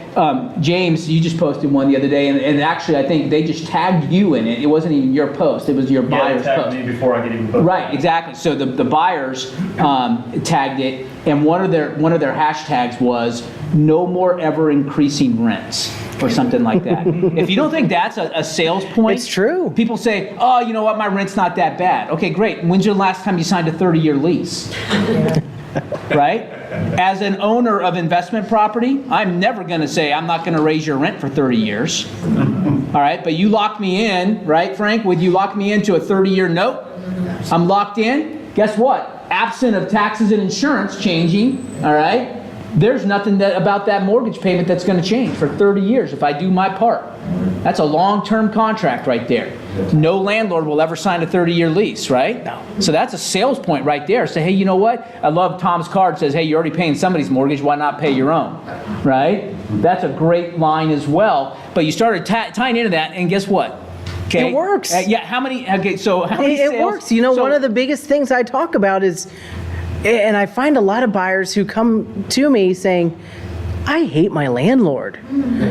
James, you just posted one the other day, and actually I think they just tagged you in it. It wasn't even your post, it was your buyer's tagged post. me before I could even post. Right, exactly. So the buyers tagged it, and one of their hashtags was no more ever increasing rents, or something like that. If you don't think that's a sales point, it's true. People say, oh, you know what, my rent's not that bad. Okay, great. When's your last time you signed a 30-year lease? Right? As an owner of investment property, I'm never going to say I'm not going to raise your rent for 30 years. All right, but you lock me in, right, Frank? Would you lock me into a 30-year note? I'm locked in. Guess what? Absent of taxes and insurance changing, all right, there's nothing about that mortgage payment that's going to change for 30 years if I do my part. That's a long-term contract right there. No landlord will ever sign a 30-year lease, right? No. So that's a sales point right there. Say, hey, you know what? I love Tom's card says, hey, you're already paying somebody's mortgage. Why not pay your own, right? That's a great line as well. But you started tying into that, and guess what? Okay. It works. Yeah, how many, okay, so how many It sales? works. You know, So- one of the biggest things I talk about is, and I find a lot of buyers who come to me saying, I hate my landlord.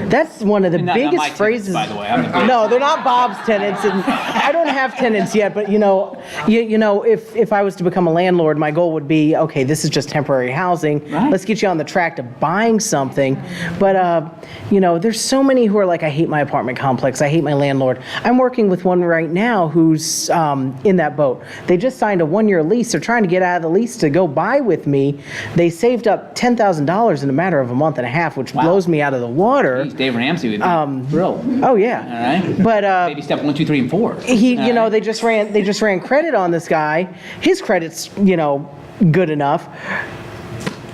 That's one of the Not biggest my tenants, phrases. by the way. I'm a- No, they're not Bob's tenants, and I don't have tenants yet. But you know, if I was to become a landlord, my goal would be, okay, this is just temporary housing. Right. Let's get you on the track to buying something. But you know, there's so many who are like, I hate my apartment complex. I hate my landlord. I'm working with one right now who's in that boat. They just signed a 1-year lease. They're trying to get out of the lease to go buy with me. They saved up $10,000 in a matter of a month and a half, which blows me out of the water. Geez, Dave Ramsey would be thrilled. Oh yeah. All right. But Baby step 1, 2, 3, and 4. you know, they just ran credit on this guy. His credit's, you know, good enough.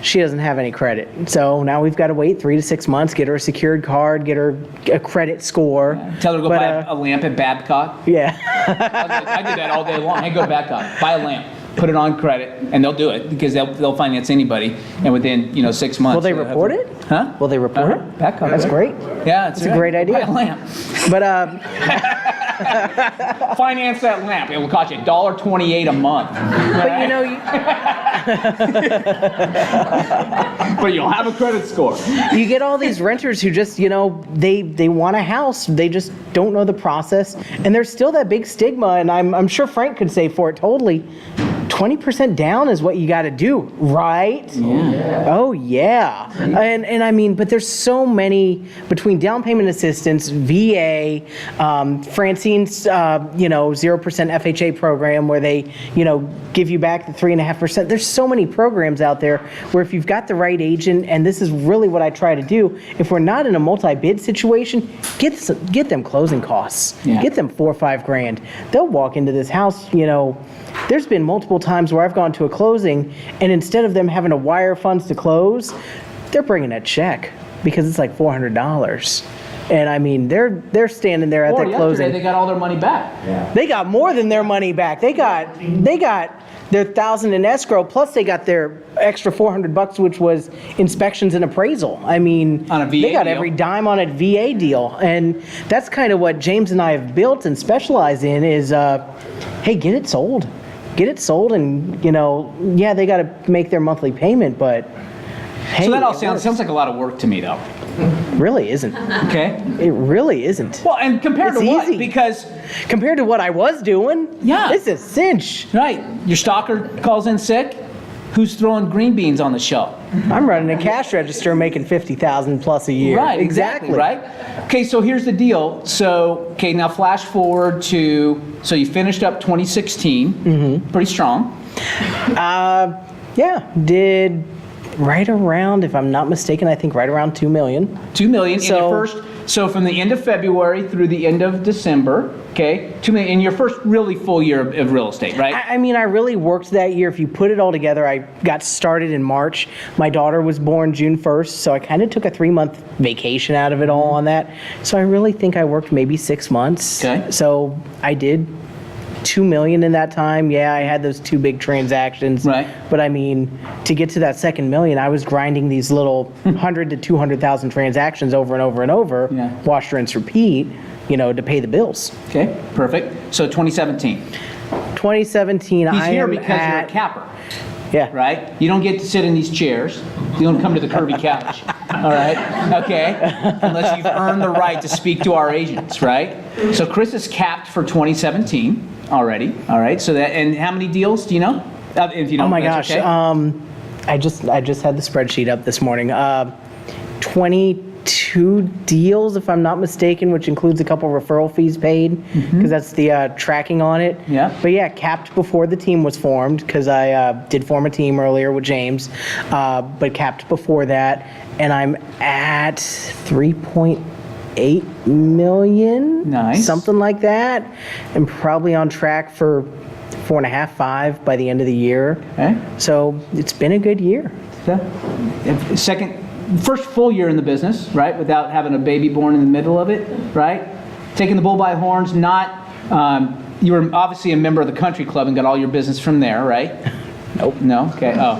She doesn't have any credit. So now we've got to wait 3 to 6 months, get her a secured card, get her a credit score. Tell her to go buy a lamp at Babcock. Yeah. I do that all day long. Hey, go to Babcock, buy a lamp, put it on credit, and they'll do it because they'll finance anybody. And within 6 months, Will they report it? Huh? Will they report it? Babcock. That's great. Yeah, It's a great idea. Buy a lamp. But Finance that lamp. It will cost you $1.28 a month. but you know, But you'll have a credit score. you get all these renters who just, you know, they want a house, they just don't know the process, and there's still that big stigma, and I'm sure Frank could say for it totally, 20% down is what you got to do, right? Yeah. Oh yeah. And I mean, but there's so many between down payment assistance, VA, Francine's 0% FHA program where they, give you back the 3.5%. There's so many programs out there where if you've got the right agent, and this is really what I try to do, if we're not in a multi-bid situation, get them closing costs. Yeah. Get them $4 or $5 grand. They'll walk into this house, there's been multiple times where I've gone to a closing, and instead of them having to wire funds to close, they're bringing a check because it's like $400. And I mean, they're standing there at that closing. They got all their money back. Yeah. They got more than their money back. They got their $1,000 in escrow, plus they got their extra $400, which was inspections and appraisal. I mean, on a VA they got deal. every dime on a VA deal, and that's kind of what James and I have built and specialize in. Is hey, get it sold. Get it sold, and they got to make their monthly payment, but hey, so that all sounds like a lot of work to me, though. Really isn't. Okay. It really isn't. Well, and compared It's to what? easy. Because compared to what I was doing, yeah, it's a cinch. Right. Your stalker calls in sick. Who's throwing green beans on the shelf? I'm running a cash register making $50,000 plus a year. Right, exactly, right? Okay, so here's the deal. So, now flash forward to, so you finished up 2016, pretty strong. Yeah, did right around, if I'm not mistaken, I think right around $2 million. $2 million in your first, so from the end of February through the end of December, okay, $2 million in your first really full year of real estate, right? I mean, I really worked that year. If you put it all together, I got started in March. My daughter was born June 1st, so I kind of took a 3-month vacation out of it all on that. So I really think I worked maybe 6 months. Okay. So I did $2 million in that time. Yeah, I had those 2 big transactions. Right. But I mean, to get to that second million, I was grinding these little 100 to 200,000 transactions over and over and over, wash, rinse, repeat, to pay the bills. Okay, perfect. So 2017. 2017, He's here because you're a capper. Yeah. Right? You don't get to sit in these chairs. You don't come to the curvy couch. All right? Okay? Unless you've earned the right to speak to our agents, right? So Chris is capped for 2017 already. All right? So that, and how many deals do you know? If you know, oh my gosh. Okay. I just had the spreadsheet up this morning. 22 deals, if I'm not mistaken, which includes a couple referral fees paid, because that's the tracking on it. Yeah. But yeah, capped before the team was formed, because I did form a team earlier with James, but capped before that, and I'm at 3.8 million. Nice. Something like that, and probably on track for 4.5, 5 by the end of the year. Okay. So it's been a good year. First full year in the business, right? Without having a baby born in the middle of it, right? Taking the bull by the horns, you were obviously a member of the country club and got all your business from there, right? Nope. No? Okay. Oh.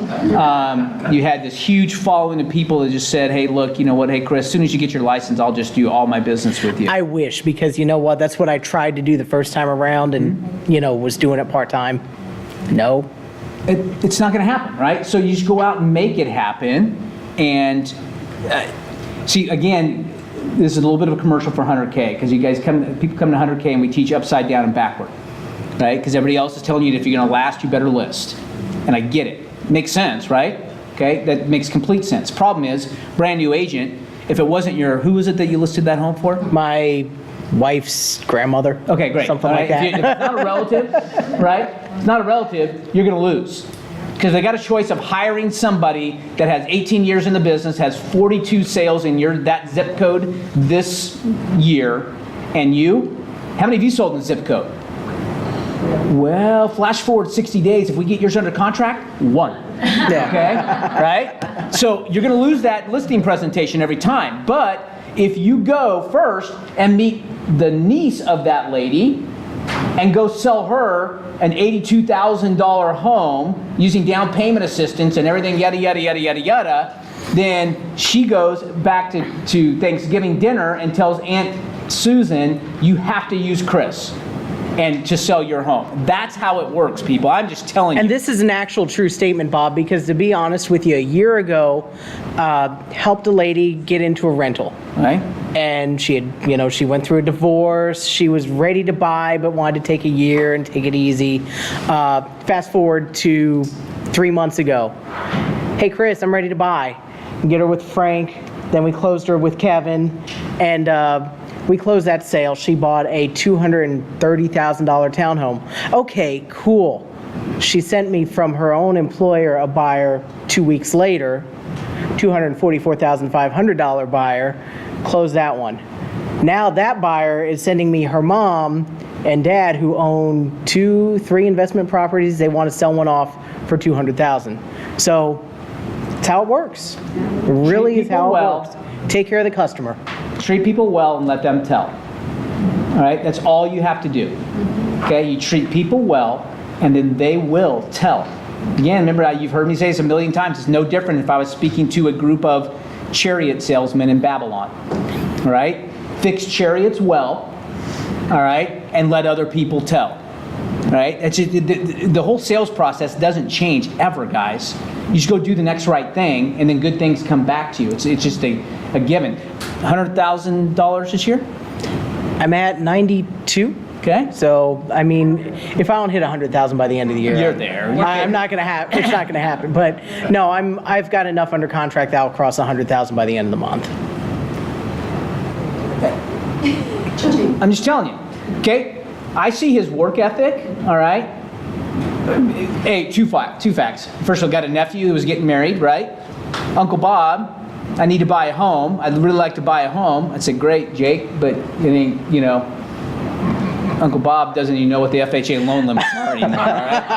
You had this huge following of people that just said, hey, look, you know what? Hey, Chris, as soon as you get your license, I'll just do all my business with you. I wish, because you know what? That's what I tried to do the first time around and, was doing it part-time. No. It's not going to happen, right? So you just go out and make it happen. And see, again, this is a little bit of a commercial for 100K, because people come to 100K and we teach upside down and backward, right? Because everybody else is telling you that if you're going to last, you better list. And I get it. Makes sense, right? Okay, that makes complete sense. Problem is, brand new agent, if it wasn't who was it that you listed that home for? My wife's grandmother. Okay, great. Something like that. If it's not a relative, right? It's not a relative, you're going to lose. Because they got a choice of hiring somebody that has 18 years in the business, has 42 sales in that zip code this year, and you? How many of you sold in the zip code? Well, flash forward 60 days. If we get yours under contract, 1. Yeah. Okay? Right? So you're going to lose that listing presentation every time. But if you go first and meet the niece of that lady and go sell her an $82,000 home using down payment assistance and everything, yada, yada, yada, yada, yada, then she goes back to Thanksgiving dinner and tells Aunt Susan, you have to use Chris and to sell your home. That's how it works, people. I'm just telling you. And this is an actual true statement, Bob, because to be honest with you, a year ago, helped a lady get into a rental. Right. And she had, she went through a divorce. She was ready to buy, but wanted to take a year and take it easy. Fast forward to 3 months ago. Hey, Chris, I'm ready to buy. Get her with Frank. Then we closed her with Kevin. And we closed that sale. She bought a $230,000 townhome. Okay, cool. She sent me from her own employer a buyer 2 weeks later, $244,500 buyer, closed that one. Now that buyer is sending me her mom and dad who own 2-3 investment properties. They want to sell one off for $200,000. So that's how it works. It really is how it works. Take care of the customer. Treat people well and let them tell. All right, that's all you have to do. Okay, you treat people well and then they will tell. Again, remember, you've heard me say this a million times, it's no different if I was speaking to a group of chariot salesmen in Babylon. All right, fix chariots well, all right, and let other people tell. All right, it's just, the whole sales process doesn't change ever, guys. You just go do the next right thing and then good things come back to you. It's just a given. $100,000 this year? I'm at 92. Okay. So, I mean, if I don't hit 100,000 by the end of the year, you're there. I'm not going to have. It's not going to happen. But no, I've got enough under contract that I'll cross 100,000 by the end of the month. I'm just telling you. Okay. I see his work ethic. All right. Hey, two facts. First of all, got a nephew who was getting married, right? Uncle Bob, I need to buy a home. I'd really like to buy a home. I said, great, Jake, but it ain't, Uncle Bob doesn't even know what the FHA loan limits are anymore, all right?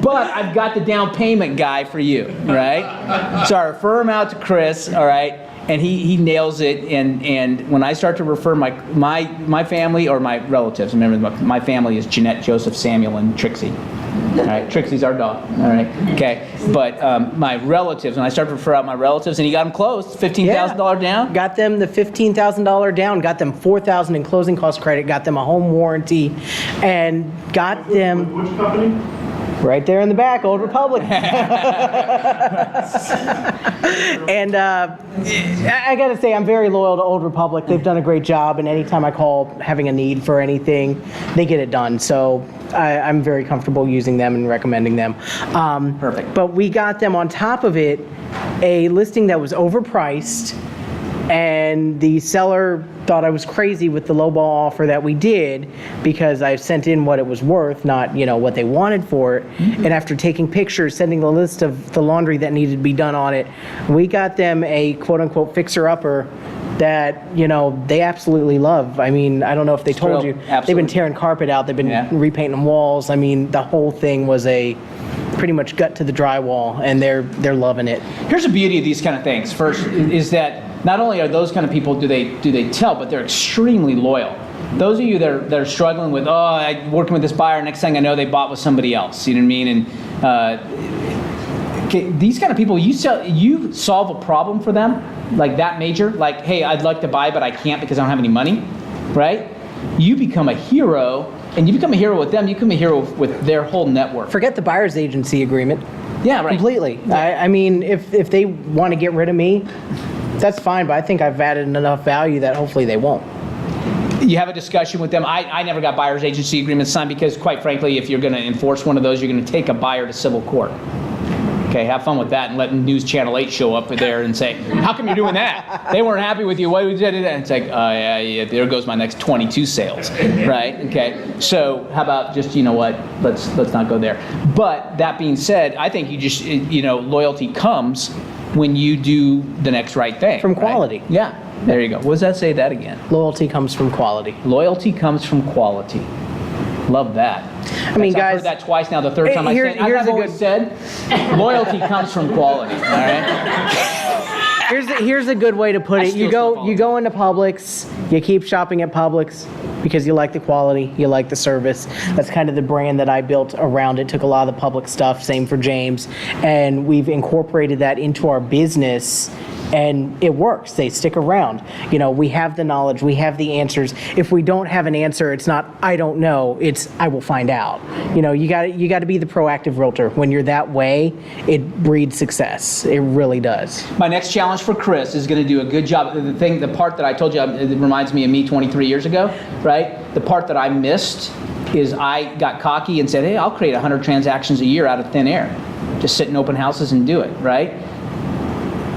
But I've got the down payment guy for you, right? So I refer him out to Chris, all right? And he nails it, and when I start to refer my family or my relatives, remember my family is Jeanette, Joseph, Samuel, and Trixie. All right, Trixie's our dog. All right, okay. But my relatives, when I start to refer out my relatives, and he got them closed, $15,000 down. Got them the $15,000 down. Got them $4,000 in closing cost credit. Got them a home warranty, and got them. Which company? Right there in the back, Old Republic. And I got to say, I'm very loyal to Old Republic. They've done a great job, and anytime I call having a need for anything, they get it done. So I'm very comfortable using them and recommending them. Perfect. But we got them on top of it, a listing that was overpriced, and the seller thought I was crazy with the lowball offer that we did because I sent in what it was worth, not what they wanted for it. Mm-hmm. And after taking pictures, sending the list of the laundry that needed to be done on it, we got them a quote-unquote fixer-upper that they absolutely love. I mean, I don't know if they told you, they've been tearing carpet out, they've been repainting walls. I mean, the whole thing was a pretty much gut to the drywall, and they're loving it. Here's the beauty of these kind of things. First is that not only are those kind of people do they tell, but they're extremely loyal. Those of you that are struggling with, I'm working with this buyer, next thing I know, they bought with somebody else. You know what I mean? And okay, these kind of people, you solve a problem for them, like that major, like, hey, I'd like to buy, but I can't because I don't have any money, right? You become a hero, and you become a hero with them, you become a hero with their whole network. Forget the buyer's agency agreement. Yeah, right. Completely. I mean, if they want to get rid of me, that's fine, but I think I've added enough value that hopefully they won't. You have a discussion with them. I never got buyer's agency agreements signed because, quite frankly, if you're going to enforce one of those, you're going to take a buyer to civil court. Okay, have fun with that and let News Channel 8 show up there and say, how come you're doing that? They weren't happy with you. Why did you do that? And it's like, yeah, there goes my next 22 sales, right? Okay, so how about just, you know what, let's not go there. But that being said, I think you just, loyalty comes when you do the next right thing. From quality. Right? Yeah, there you go. What does that say that again? Loyalty comes from quality. Loyalty comes from quality. Love that. I mean, guys, I've heard that twice now. The third time I said, I've always said, loyalty comes from quality. All right. Here's a good way to put it. You go into Publix. You keep shopping at Publix because you like the quality, you like the service. That's kind of the brand that I built around it. Took a lot of the Publix stuff. Same for James, and we've incorporated that into our business. And it works. They stick around. We have the knowledge. We have the answers. If we don't have an answer, it's not I don't know. It's I will find out. You got to be the proactive realtor. When you're that way, it breeds success. It really does. My next challenge for Chris is going to do a good job. The part that I told you, it reminds me of me 23 years ago, right? The part that I missed is I got cocky and said, hey, I'll create 100 transactions a year out of thin air. Just sit in open houses and do it, right?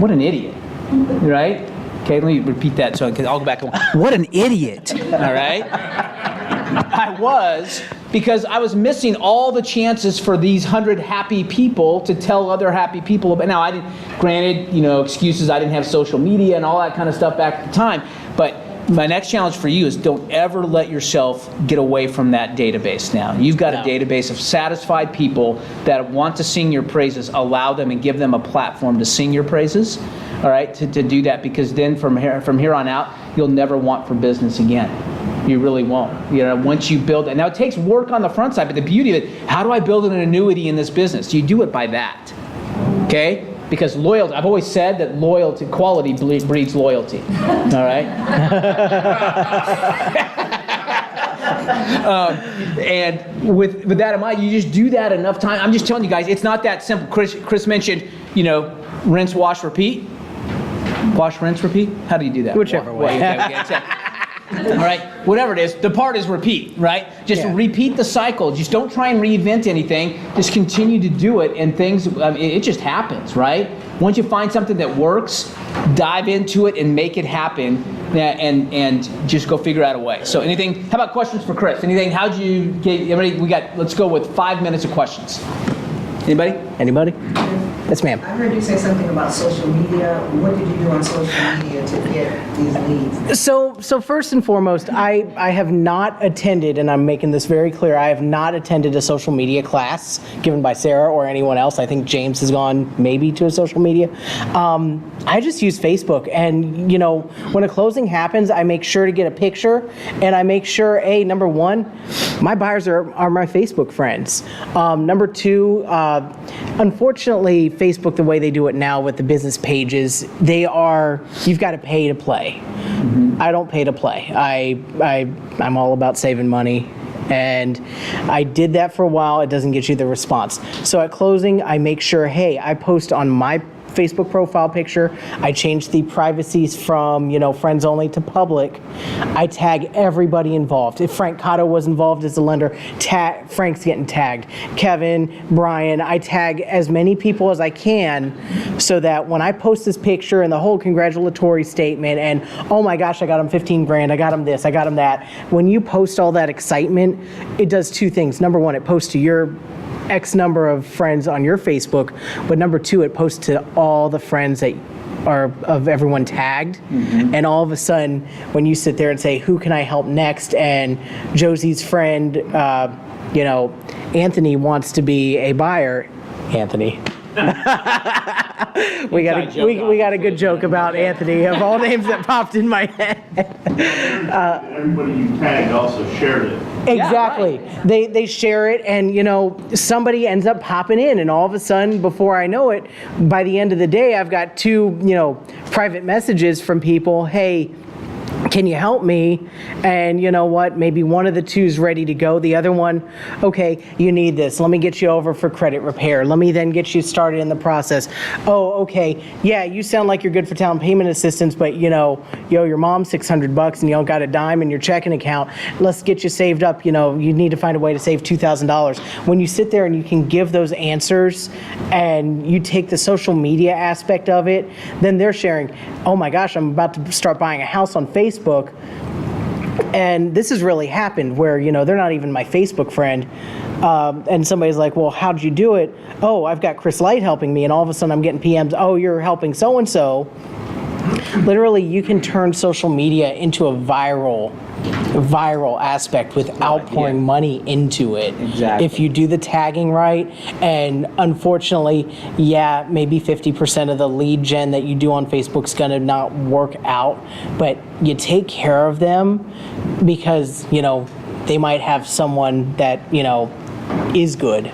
What an idiot. Right? Okay, let me repeat that so I'll go back and what an idiot. All right? I was, because I was missing all the chances for these 100 happy people to tell other happy people about. Now, I didn't, granted, excuses, I didn't have social media and all that kind of stuff back at the time, but my next challenge for you is don't ever let yourself get away from that database now. You've got a database of satisfied people that want to sing your praises. Allow them and give them a platform to sing your praises, all right, to do that, because then from here on out, you'll never want for business again. You really won't. Once you build it. Now, it takes work on the front side, but the beauty of it, how do I build an annuity in this business? You do it by that, okay? Because loyalty, I've always said that loyalty, quality breeds loyalty, all right? And with that in mind, you just do that enough time. I'm just telling you guys, it's not that simple. Chris mentioned, rinse, wash, repeat. Wash, rinse, repeat? How do you do that? Whichever way. All right, whatever it is, the part is repeat, right? Just repeat the cycle. Just don't try and reinvent anything. Just continue to do it, and things, it just happens, right? Once you find something that works, dive into it and make it happen, and just go figure out a way. So anything, how about questions for Chris? Anything, how'd you get, let's go with 5 minutes of questions. Anybody? Anybody? Yes, ma'am. I heard you say something about social media. What did you do on social media to get these leads? So first and foremost, I have not attended, and I'm making this very clear, I have not attended a social media class given by Sarah or anyone else. I think James has gone maybe to a social media. I just use Facebook, and when a closing happens, I make sure to get a picture, and I make sure, number one, my buyers are my Facebook friends. Number two, unfortunately, Facebook, the way they do it now with the business pages, you've got to pay to play. Mm-hmm. I don't pay to play. I'm all about saving money, and I did that for a while. It doesn't get you the response. So at closing, I make sure, I post on my Facebook profile picture. I changed the privacies from, friends only to public. I tag everybody involved. If Frank Cotto was involved as a lender, Frank's getting tagged. Kevin, Brian, I tag as many people as I can so that when I post this picture and the whole congratulatory statement and, oh my gosh, I got him 15 grand, I got him this, I got him that. When you post all that excitement, it does two things. Number one, it posts to your X number of friends on your Facebook, but number two, it posts to all the friends that are of everyone tagged. Mm-hmm. And all of a sudden, when you sit there and say, who can I help next? And Josie's friend, Anthony wants to be a buyer. Anthony. We got a good joke about Anthony of all names that popped in my head. Everybody you tagged also shared it. Exactly. Yeah, right. They share it, and somebody ends up popping in, and all of a sudden, before I know it, by the end of the day, I've got 2 private messages from people. Hey, can you help me? And you know what? Maybe one of the 2's ready to go. The other one, okay, you need this. Let me get you over for credit repair. Let me then get you started in the process. Oh, okay. Yeah, you sound like you're good for down payment assistance, but your mom's $600 and you don't got a dime in your checking account. Let's get you saved up. You need to find a way to save $2,000. When you sit there and you can give those answers and you take the social media aspect of it, then they're sharing, oh my gosh, I'm about to start buying a house on Facebook. And this has really happened where, they're not even my Facebook friend. And somebody's like, well, how'd you do it? Oh, I've got Chris Light helping me. And all of a sudden I'm getting PMs. Oh, you're helping so-and-so. Literally, you can turn social media into a viral aspect without pouring money into it. Exactly. If you do the tagging right, and unfortunately, maybe 50% of the lead gen that you do on Facebook is going to not work out, but you take care of them because, they might have someone that, is good.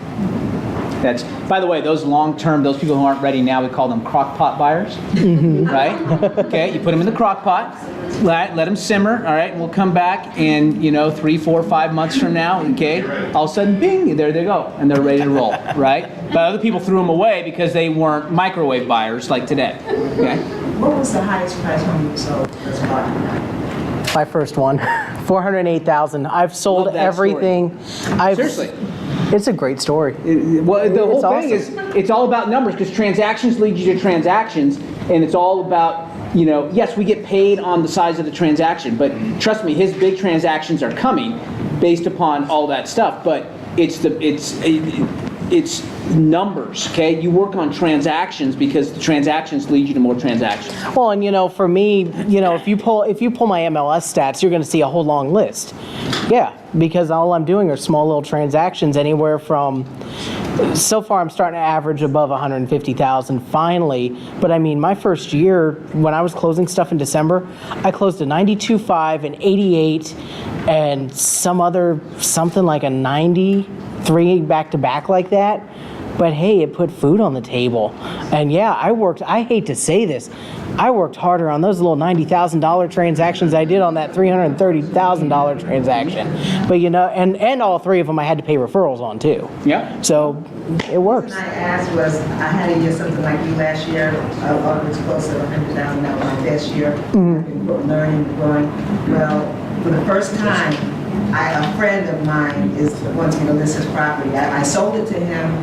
That's, by the way, those long-term, those people who aren't ready now, we call them crock pot buyers, right? Okay, you put them in the crock pot, let them simmer, all right, and we'll come back in, 3, 4, 5 months from now, okay? All of a sudden, bing, there they go, and they're ready to roll, right? But other people threw them away because they weren't microwave buyers like today, okay? What was the highest price home you sold this month? My first one, $408,000. I've sold Love that everything. Seriously. It's a great story. Well, the whole thing awesome. is, it's all about numbers because transactions lead you to transactions, and it's all about, yes, we get paid on the size of the transaction, but trust me, his big transactions are coming based upon all that stuff, but it's numbers, okay? You work on transactions because the transactions lead you to more transactions. Well, and for me, if you pull my MLS stats, you're going to see a whole long list. Yeah, because all I'm doing are small little transactions anywhere from, so far I'm starting to average above 150,000 finally, but I mean my first year when I was closing stuff in December, I closed a 92.5, an 88, and something like a 93 back to back like that. But hey, it put food on the table. And yeah, I hate to say this, I worked harder on those little $90,000 transactions I did on that $330,000 transaction. But and all 3 of them I had to pay referrals on too. Yeah. So it works. I asked was, I had a year something like you last year, it was close to 100,000, that was my best year. I've been learning, growing. Well, for the first time, a friend of mine wants me to list his property. I sold it to him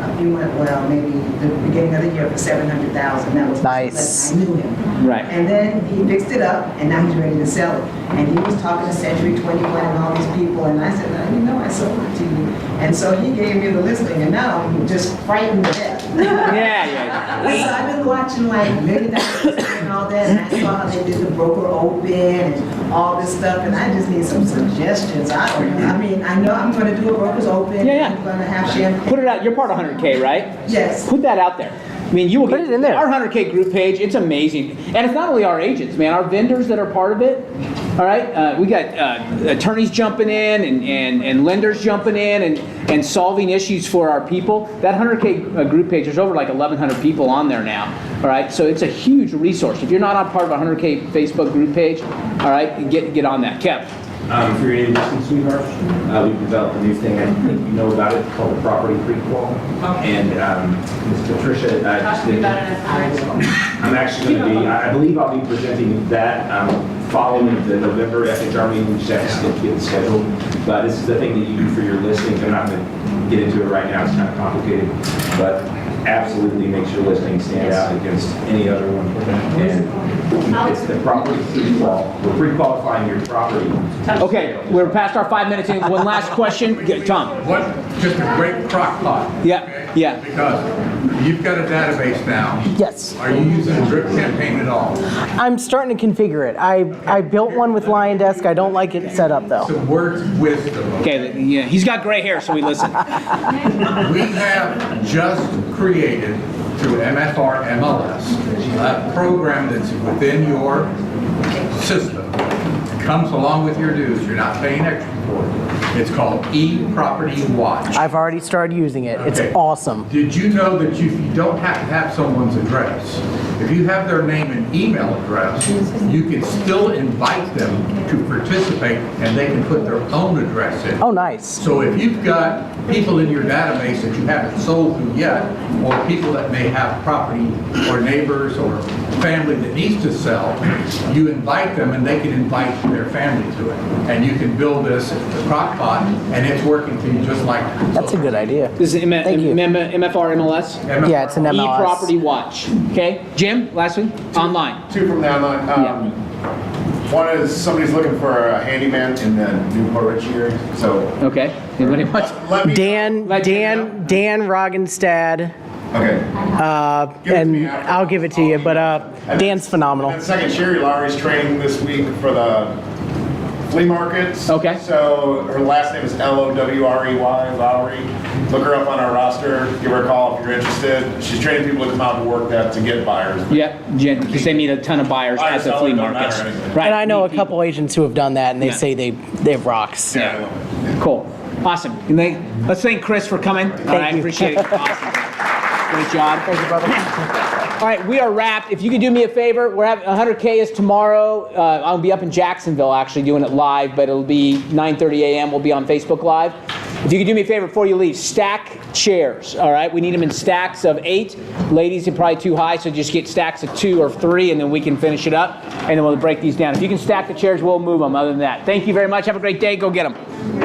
maybe the beginning of the year for $700,000. That was nice. I knew him. Right. And then he fixed it up, and now he's ready to sell it. And he was talking to Century 21 and all these people, and I said, I sold it to you. And so he gave me the listing, and now I'm just frightened to death. Yeah. So I've been watching like $1 million and all that, and I saw how they did the broker open and all this stuff, and I just need some suggestions. I don't know. I mean, I know I'm going to do a broker's open. Yeah. I'm going to have champagne. Put it out. You're part of 100K, right? Yes. Put that out there. I mean, you will Put it in there. Our 100K group page, it's amazing. And it's not only our agents, man, our vendors that are part of it. All right, we got attorneys jumping in and lenders jumping in and solving issues for our people. That 100K group page, there's over like 1,100 people on there now. All right, so it's a huge resource. If you're not on part of a 100K Facebook group page, all right, get on that. Kev. For your listing, sweetheart, we've developed a new thing. I think you know about it called the property prequel. And Ms. Patricia, I'm actually going to be. I believe I'll be presenting that following the November FHR meeting. We just have to get the schedule. But this is the thing that you do for your listings. I'm not going to get into it right now. It's kind of complicated, but absolutely makes your listing stand out against any other one. And it's the property pre-qual. We're pre-qualifying your property. Okay, we're past our 5 minutes. One last question, Tom. Just a great crock pot. Yeah. Because you've got a database now. Yes. Are you using a drip campaign at all? I'm starting to configure it. I built one with Lion Desk. I don't like it set up though. Some words of wisdom. Okay, yeah, he's got gray hair, so we listen. We have just created through MFR MLS, a program that's within your system, comes along with your dues, you're not paying extra for it. It's called eProperty Watch. I've already started using it. It's Okay. awesome. Did you know that you don't have to have someone's address? If you have their name and email address, you can still invite them to participate and they can put their own address in. Oh, nice. So if you've got people in your database that you haven't sold to yet, or people that may have property or neighbors or family that needs to sell, you invite them and they can invite their family to it. And you can build this crock pot and it's working for you just like that. That's a good idea. This is MFR MLS? Yeah, it's an MLS. E-Property Watch. Okay. Jim, last week? Online. Two from the online. One is somebody's looking for a handyman in the new Port Richey area. So okay. Anybody wants? Dan Roggenstad. Okay. And I'll give it to you, but Dan's phenomenal. And second, Sherry Lowry's training this week for the flea markets. Okay. So her last name is Lowrey, Lowry. Look her up on our roster. Give her a call if you're interested. She's training people to come out and work that to get buyers. Yeah, because they meet a ton of buyers at the flea markets. Right. And I know a couple agents who have done that, and they say they have rocks. Yeah. Cool. Awesome. Let's thank Chris for coming. All right, you. appreciate it. Awesome. Great job. Thank you, brother. All right, we are wrapped. If you could do me a favor, we're having 100K is tomorrow. I'll be up in Jacksonville actually doing it live, but it'll be 9:30 a.m. We'll be on Facebook Live. If you could do me a favor before you leave, stack chairs, all right? We need them in stacks of 8. Ladies are probably too high, so just get stacks of 2 or 3, and then we can finish it up, and then we'll break these down. If you can stack the chairs, we'll move them. Other than that, thank you very much. Have a great day. Go get them.